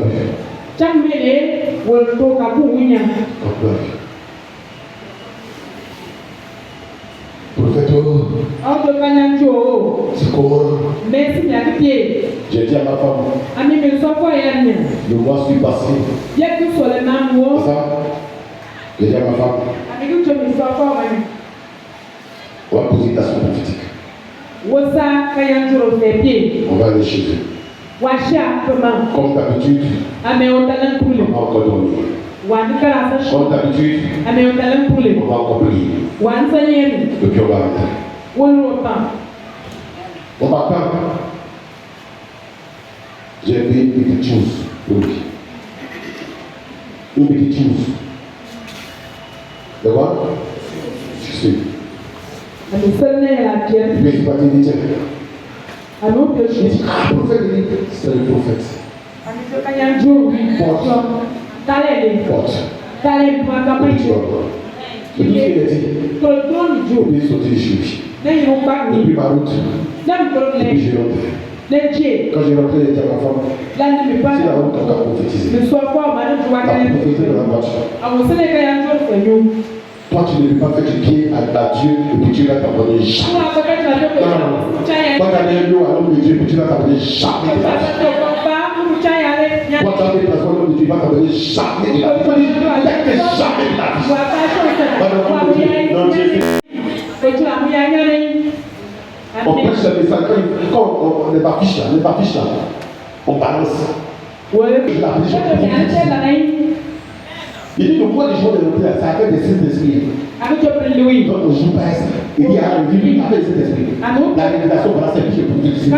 Prophète, c'est comment? J'ai dit à ma femme, le mois suit passé. Ça, j'ai dit à ma femme, on va poser une action prophétique. On va aller chez eux. Comme d'habitude, on va encore dormir. Comme d'habitude, on va encore prier. Et puis on va rentrer. Au matin, j'ai fait une petite chose pour lui. Une petite chose. D'accord? Je sais. Puis il m'a dit, tiens. Il dit, prophète, c'est le prophète. Porte. Et puis il a dit, je vais sauter les chevilles. Depuis ma route. Et puis j'ai rentré. Quand j'ai rentré, j'ai dit à ma femme, si la route on a prophétisé. La prophétie de la voiture. Toi, tu ne peux pas faire du pied à Dieu et puis tu vas t'abonner jamais. Non. Toi, tu as un lieu à l'homme de Dieu et puis tu vas t'abonner jamais de la vie. Toi, tu as des personnes à l'homme de Dieu, tu vas t'abonner jamais de la vie. Jamais de la vie. On prêche le message quand on n'est pas fiche là, on balance. Il dit, le poids des jours de l'hôtel, ça fait des signes d'esprit. Donc, on joue pas ça. Il dit, ah, il dit, avec cet esprit. La révélation, voilà, c'est plus pour ici.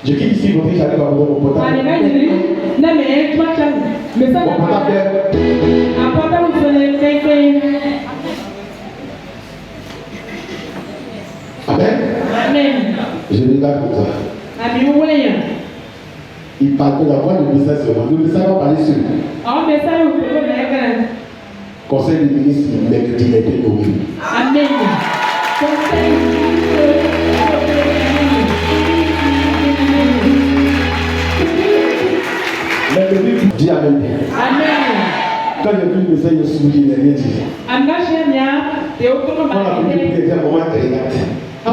Je quitte ici, votre fils arrive à vous donner mon portable. Mon portable. Amen. Je regarde comme ça. Il parle de la voix du message seulement. Le message va parler seul. Conseil des ministres, mercredi, les deux nommés. Amen. Conseil Quand j'ai vu le message, je suis dit, il n'a rien dit. Quand la Bible dit, maman, elle regarde. On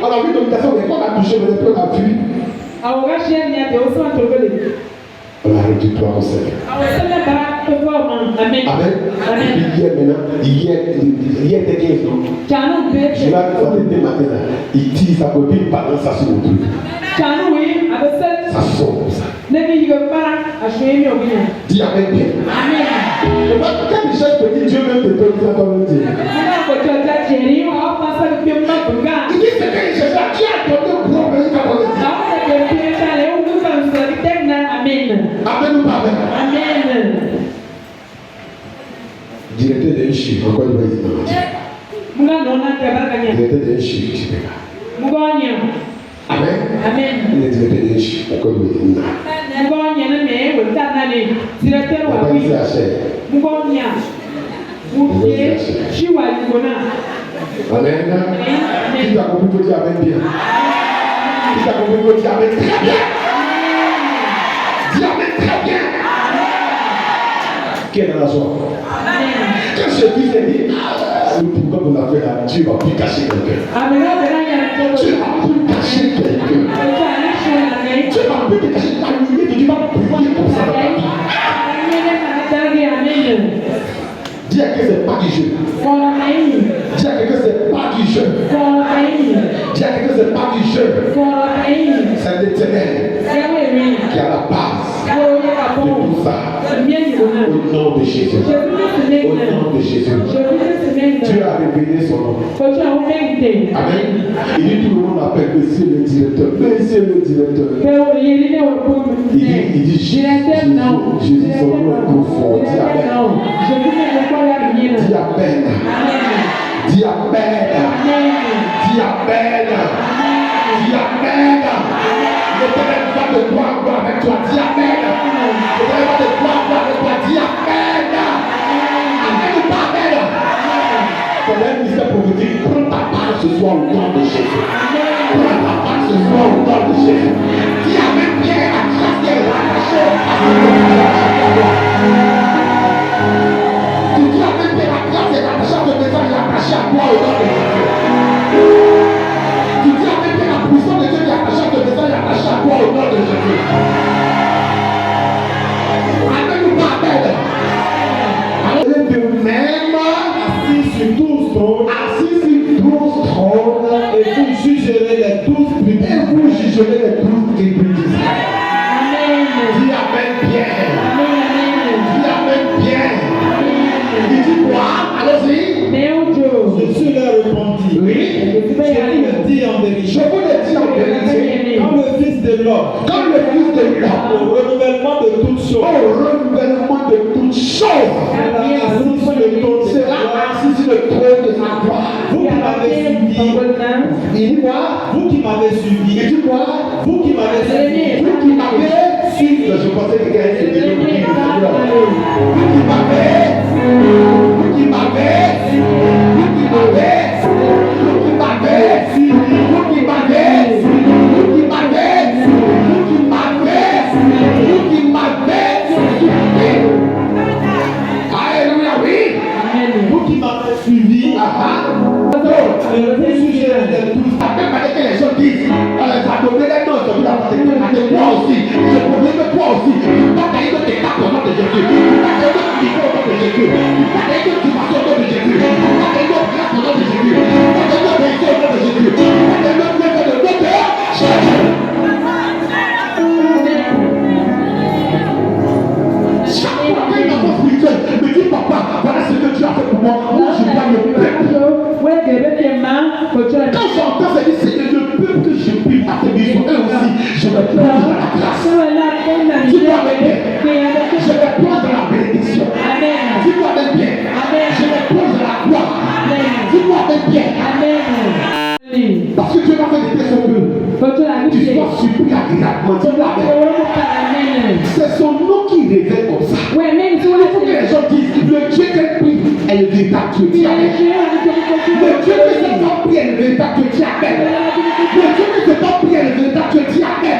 a vu l'obligation, mais quand on a touché, on a vu. On a arrêté toi au Seigneur. Amen. Amen. Hier maintenant, hier était 15 ans. Je l'ai fait dès matin. Il tire sa copine, pendant ça sur le truc. Ça sort comme ça. Dis Amen bien. Amen. Quand Michel te dit Dieu même te donne, ça va me dire. Il dit c'est que Dieu a donné au gros pays quand on le dit. Amen ou pas Amen? Amen. Directeur d'un chiffre, encore une fois, directeur d'un chiffre, je ne sais pas. Amen. Amen. Il est directeur d'un chiffre, encore une fois. Amen. Qui t'a compris pour dire Amen bien? Qui t'a compris pour dire Amen très bien? Dis Amen très bien. Quelle est la joie? Quand je dis, c'est dit, pourquoi vous l'avez là? Dieu va plus cacher quelqu'un. Dieu va plus cacher quelqu'un. Dieu va plus te cacher ta lumière, tu vas briller comme ça dans ta vie. Dis à quelqu'un, c'est pas du jeu. Dis à quelqu'un, c'est pas du jeu. Dis à quelqu'un, c'est pas du jeu. C'est l'Éternel qui a la base de tout ça. Au nom de Jésus. Au nom de Jésus. Dieu a révélé son nom. Amen. Il dit tout le monde appelle monsieur le directeur. Monsieur le directeur. Il dit Jésus, son nom est profond. Dis Amen. Dis Amen. Dis Amen. Dis Amen. Dis Amen. L'Éternel va te voir avec toi. Dis Amen. L'Éternel va te voir avec toi. Dis Amen. Amen ou pas Amen? Ton ministère prophétique, prends ta part ce soir au nom de Jésus. Prends ta part ce soir au nom de Jésus. Dis Amen bien à grâce qui est rattachée à ce tu dis Amen bien à grâce qui est rattachée à ce message rattaché à toi au nom de Jésus. Tu dis Amen bien à la puissance de Dieu qui est attachée à ce message rattaché à toi au nom de Jésus. Amen ou pas Amen? Amen de même assis sur 12 trônes, et vous jugerez les 12 tribus d'Israël. Dis Amen bien. Dis Amen bien. Il dit quoi? Allons-y. Je suis là répondit. Oui. Je vous le dis en vérité. Quand le Fils de l'homme, au renouvellement de toutes choses, sera assis sur le trône de sa gloire. Vous qui m'avez suivi. Il dit quoi? Vous qui m'avez suivi. Il dit quoi? Vous qui m'avez suivi. Vous qui m'avez suivi. Je pensais que quelqu'un était venu. Vous qui m'avez. Vous qui m'avez. Vous qui m'avez. Vous qui m'avez. Vous qui m'avez. Vous qui m'avez. Vous qui m'avez. Vous qui m'avez. Alléluia, oui. Vous qui m'avez suivi. Le sujet de tout ça, même avec que les gens disent, ça donné les noms, ça vous a passé toi aussi, je problème toi aussi, pas qu'à être des cartes au nom de Jésus, pas qu'à être des cartes au nom de Jésus, pas qu'à être du passion au nom de Jésus, pas qu'à être grâce au nom de Jésus, pas qu'à être vérité au nom de Jésus, pas qu'à être bien de notre chaque fois qu'un enfant spirituel me dit papa, voilà ce que tu as fait pour moi, moi je dois me plaindre. Quand j'entends ça dire Seigneur, le peuple que je prie à tes besoins, eux aussi, je vais prendre dans la grâce. Dis-moi bien, je vais prendre dans la bénédiction. Dis-moi bien, je vais prendre dans la gloire. Dis-moi bien. Parce que Dieu m'a fait des son peuple. Tu sois surpris agréablement. Dis-moi bien. C'est son nom qui révèle comme ça. Il faut que les gens disent le Dieu qu'elle prie est le véritable Dieu. Dis Amen. Le Dieu que cet homme prie est le véritable Dieu. Dis Amen. Le Dieu que cet homme prie est le véritable Dieu. Dis Amen.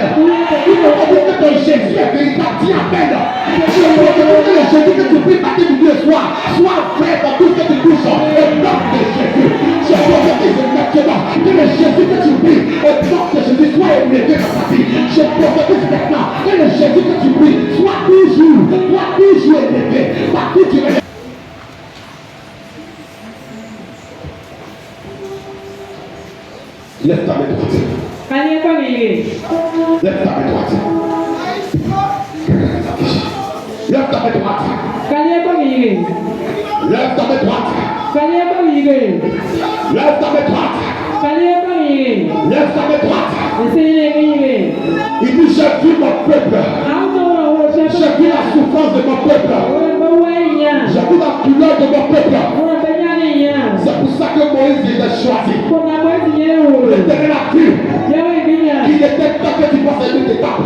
Il faut dire que ton Jésus est véritable. Dis Amen. Amen. Je prophétise que le Jésus que tu pries matin, midi et soir soit vrai dans tout ce que tu touches. Au nom de Jésus. Je prophétise maintenant que le Jésus que tu pries, au nom de Jésus, soit élevé dans ta vie. Je prophétise maintenant que le Jésus que tu pries soit toujours élevé. Partout tu es. Lève ta main droite. Lève ta main droite. Lève ta main droite. Lève ta main droite. Lève ta main droite. Lève ta main droite. Il dit, j'ai vu mon peuple. J'ai vu la souffrance de mon peuple. J'ai vu la douleur de mon peuple. C'est pour ça que Moïse les a choisis. L'éternel a vu qu'il était temps que tu passes une étape.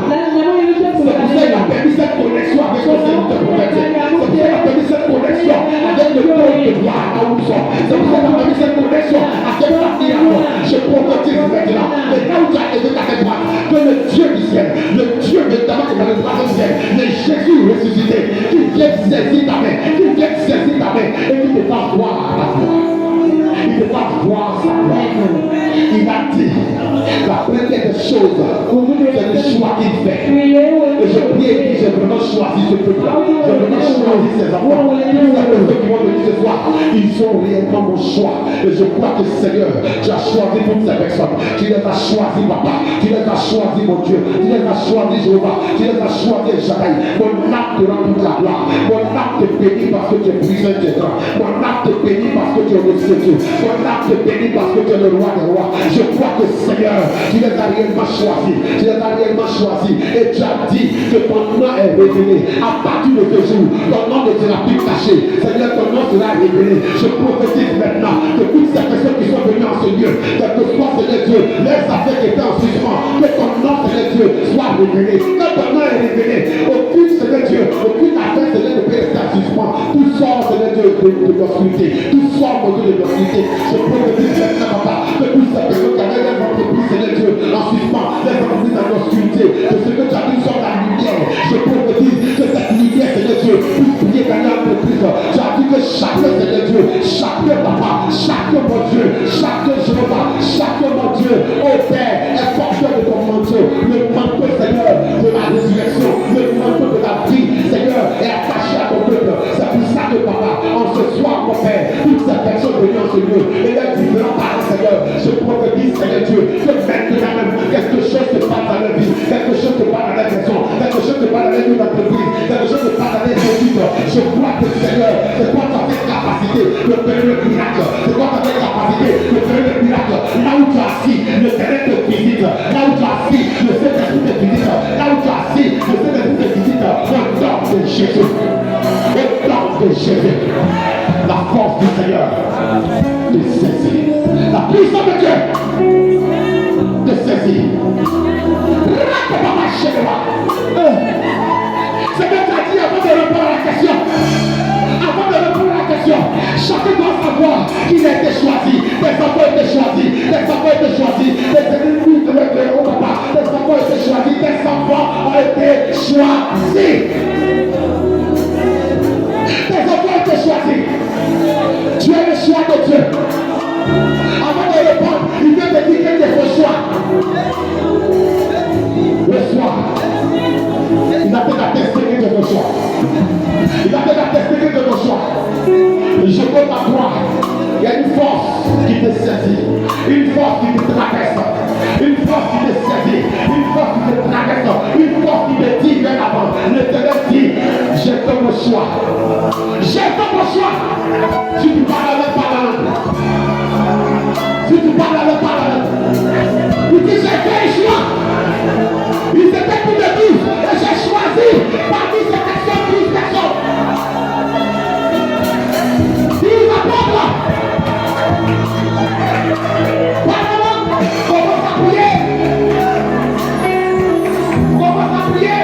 C'est pour ça qu'il a permis cette connexion avec le Seigneur prophétique. C'est pour ça qu'il a permis cette connexion avec le peuple de gloire à où nous sommes. C'est pour ça qu'il a permis cette connexion avec la vie à moi. Je prophétise maintenant. Mais là où tu as élevé ta tête droite, que le Dieu du ciel, le Dieu notamment qui est dans le troisième ciel, le Jésus ressuscité, qui vient saisir ta main, qui vient saisir ta main et qui te fasse voir la gloire. Il te fasse voir sa gloire. Il a dit, la première des choses, c'est le choix qu'il fait. Et je prie et dis, j'ai vraiment choisi ce peuple. J'ai vraiment choisi ces enfants. Tous les personnes qui vont venir ce soir, ils sont réellement mon choix. Et je crois que Seigneur, tu as choisi toutes ces personnes. Tu les as choisis, papa. Tu les as choisis, mon Dieu. Tu les as choisis, Jéhovah. Tu les as choisis, Shaddai. Mon âme te rend toute la gloire. Mon âme te bénit parce que tu es puissant, tu es grand. Mon âme te bénit parce que tu es respectueux. Mon âme te bénit parce que tu es le roi des rois. Je crois que Seigneur, tu les as réellement choisis. Tu les as réellement choisis. Et tu as dit que ton nom est révélé. À partir de ce jour, ton nom ne sera plus caché. Seigneur, ton nom sera révélé. Je prophétise maintenant que toutes ces personnes qui sont venues en ce lieu, quel que soit Seigneur Dieu, les affaires qui étaient en suspens, que ton nom, Seigneur Dieu, soit révélé. Que ton nom est révélé. Aucune, Seigneur Dieu, aucune affaire, Seigneur, ne peut rester en suspens. Tout sort, Seigneur Dieu, de l'obscurité. Tout sort, mon Dieu, de l'obscurité. Je prophétise maintenant, papa, que toutes ces personnes qui avaient les entreprises, Seigneur Dieu, en suspens, les entreprises dans l'obscurité, que ce que tu as dit sort la lumière. Je prophétise que cette lumière, Seigneur Dieu, puisse briller dans l'entreprise. Tu as dit que chacun, Seigneur Dieu, chacun, papa, chacun, mon Dieu, chacun, Jéhovah, chacun, mon Dieu, ô Père, est porteur de ton manteau. Le manteau, Seigneur, de la résurrection, le manteau de la vie, Seigneur, est attaché à ton peuple. C'est pour ça que, papa, en ce soir, mon Père, toutes ces personnes venues en ce lieu, et leurs différents parents, Seigneur, je prophétise, Seigneur Dieu, que maintenant même, quelque chose se passe dans leur vie, quelque chose se passe dans leur maison, quelque chose se passe dans leur vie d'entreprise, quelque chose se passe dans leur études. Je crois que, Seigneur, c'est quoi ta capacité de faire le miracle, c'est quoi ta capacité de faire le miracle. Là où tu as assis, le terrain te visite, là où tu as assis, le Saint-Esprit te visite, là où tu as assis, le Saint-Esprit te visite, au nom de Jésus, au nom de Jésus, la force du Seigneur te saisit, la puissance de Dieu te saisit. C'est ce que tu as dit avant de répondre à la question. Avant de répondre à la question, chacun doit savoir qu'il a été choisi. Les enfants ont été choisis. Les enfants ont été choisis. Les ennemis de l'Église, papa. Les enfants ont été choisis. Les enfants ont été choisis. Les enfants ont été choisis. Tu es le choix de Dieu. Avant de répondre, il vient te dire quel est ton choix. Le soir, il a peut-être attesté que de ton choix. Il a peut-être attesté que de ton choix. Je peux t'avoir. Il y a une force qui te saisit, une force qui te traverse, une force qui te saisit, une force qui te traverse, une force qui te dit bien avant. L'Éternel dit, j'ai fait mon choix. J'ai fait mon choix. Si tu parles avec parole, si tu parles avec parole, il dit, j'ai fait un choix. Il s'était plus de 12 et j'ai choisi parmi ces personnes 12 personnes. 12 apôtres. Commence à prier. Commence à prier.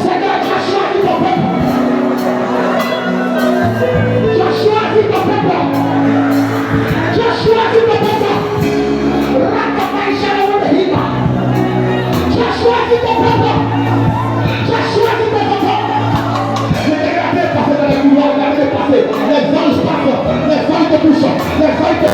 Seigneur, tu as choisi ton peuple. Tu as choisi ton peuple. Tu as choisi ton peuple. bouche. Les feuilles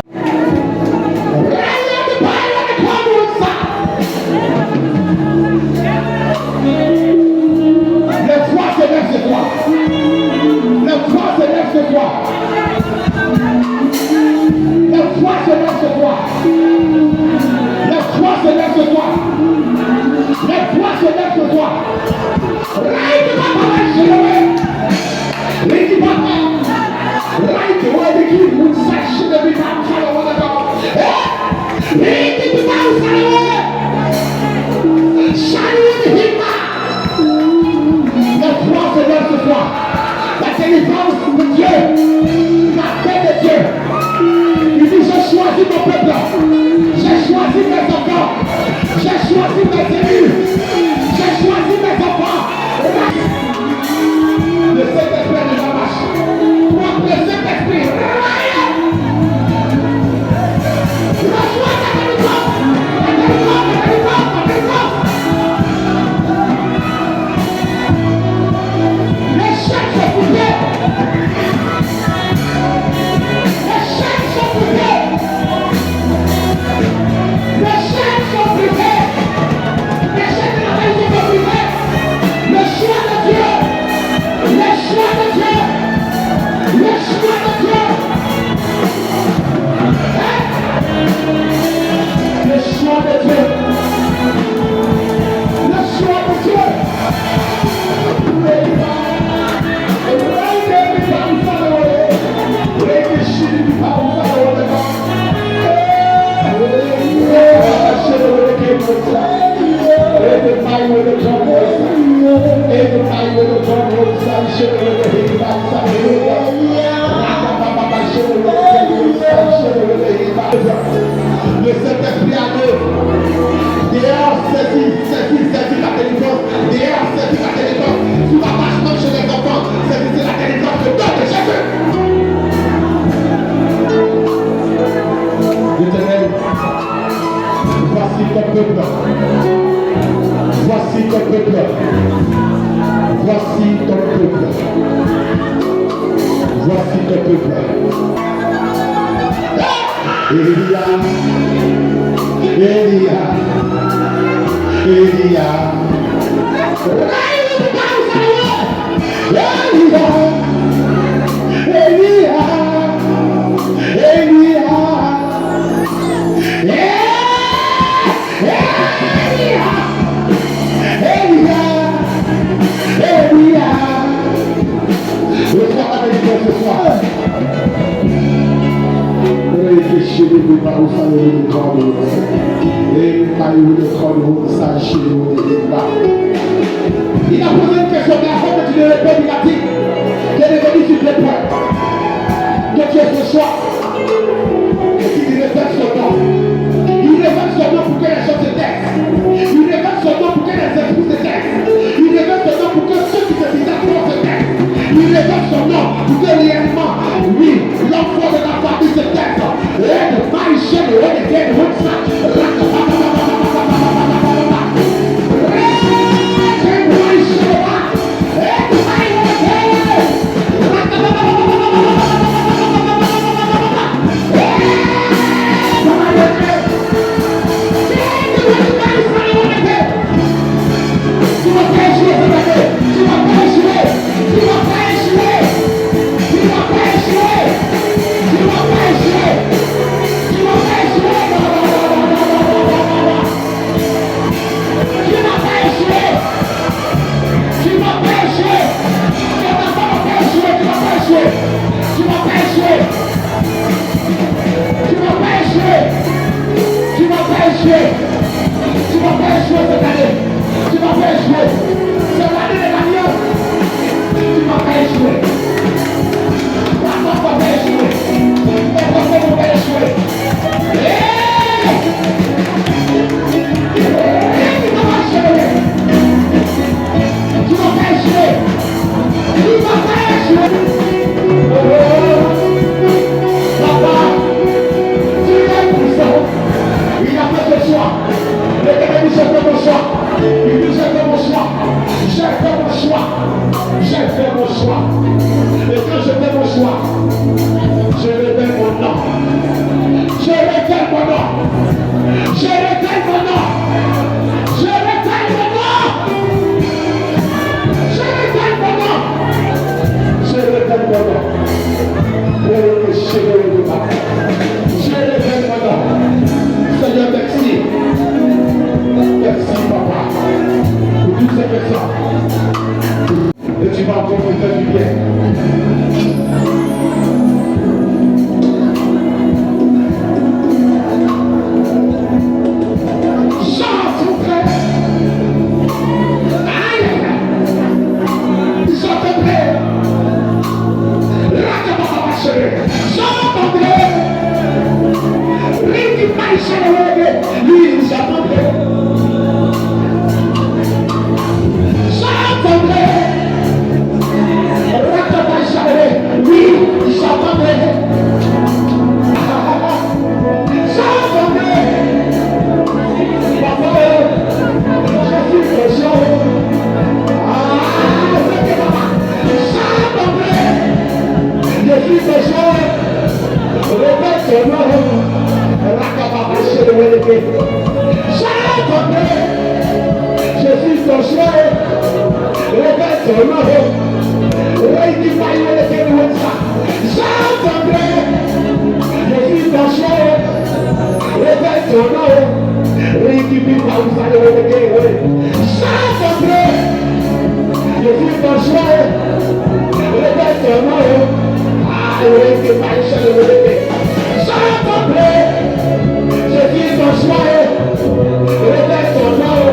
le Saint-Esprit à deux. Dehors, c'est la délivrance. Dehors, c'est la délivrance. Sous la marche même chez les enfants, c'est la délivrance de Dieu de Jésus. L'Éternel, voici ton peuple. Voici ton peuple. Voici ton peuple. Voici ton peuple. Elia, Elia, Elia, il a posé une question, mais avant que tu le répètes, il a dit que les venus sur les points, que tu es ce soir, et qu'il révèle son nom. Il révèle son nom pour que les choses se taisent. Il révèle son nom pour que les esprits se taisent. Il révèle son nom pour que ceux qui se désapprochent se taisent. Il révèle son nom pour que réellement, oui, l'enfant de la famille se taise. Et de maïcher le haut de Dieu, le haut de ça. Hey! son nom. Chante-le. Je suis ton choix. Révèle ton nom. Chante-le. Je suis ton choix. Révèle ton nom. Chante-le. Je suis ton choix. Révèle ton nom. Chante-le. Je suis ton choix. Révèle ton nom.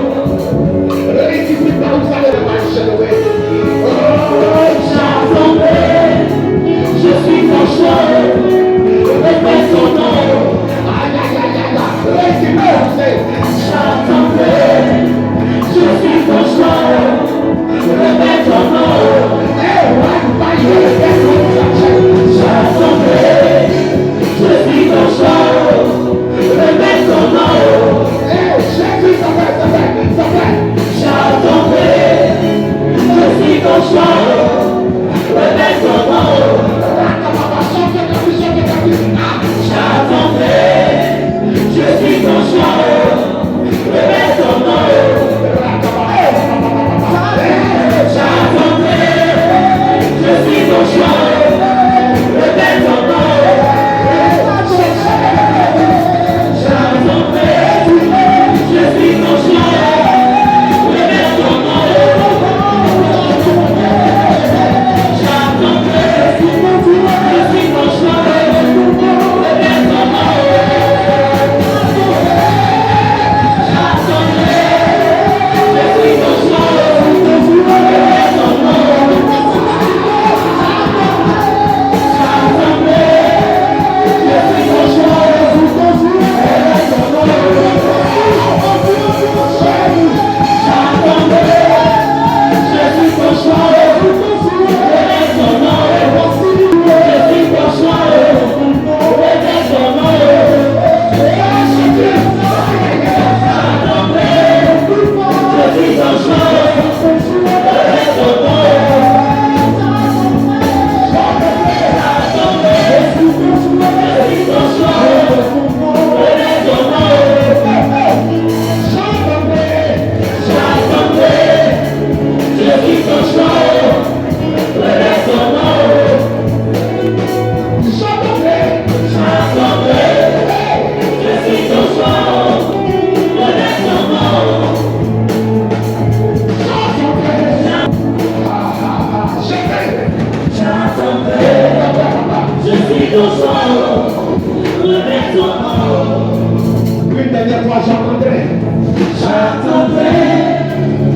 Récupère par où ça le marche. Chante-le. Je suis ton choix. Révèle ton nom. Aïe, aïe, aïe, aïe. Récupère. Chante-le. Je suis ton choix. Révèle ton nom. Chante-le. Je suis ton choix. Révèle ton nom. Jésus, ça fait. Chante-le. Je suis ton choix. Révèle ton nom. Chante-le. Je suis ton choix. Révèle ton nom. Chante-le. Je suis ton choix. Révèle ton nom.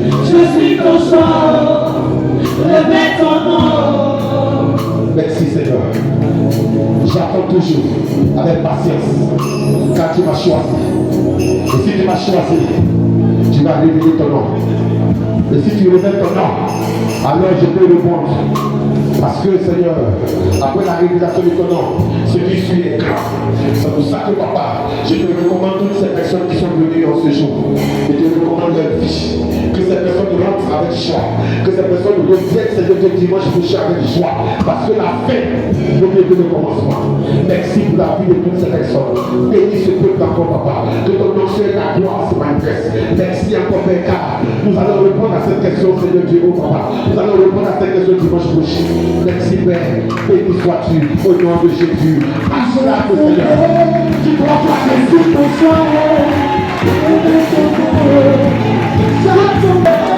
Je suis ton choix. Révèle ton nom. J'attends toujours avec patience quand tu m'as choisi. Et si tu m'as choisi, tu vas révéler ton nom. Et si tu révèles ton nom, alors je peux répondre. Parce que Seigneur, après la révélation de ton nom, ce qui suit est grand. C'est pour ça que papa, je te recommande toutes ces personnes qui sont venues en ce jour. Je te recommande leur vie. Que ces personnes rentrent avec joie. Que ces personnes reviennent ce dimanche prochain avec joie. Parce que la fin vaut mieux que le commencement. Merci pour la vie de toutes ces personnes. Bénis ce peuple encore, papa. Que ton nom soit la gloire se manifeste. Merci encore, Père, car nous allons répondre à cette question, Seigneur Dieu, oh papa. Nous allons répondre à cette question dimanche prochain. Merci, Père. Béni sois-tu au nom de Jésus. Assure-la, Seigneur. Tu dois toi Jésus ton soir. Chante-le.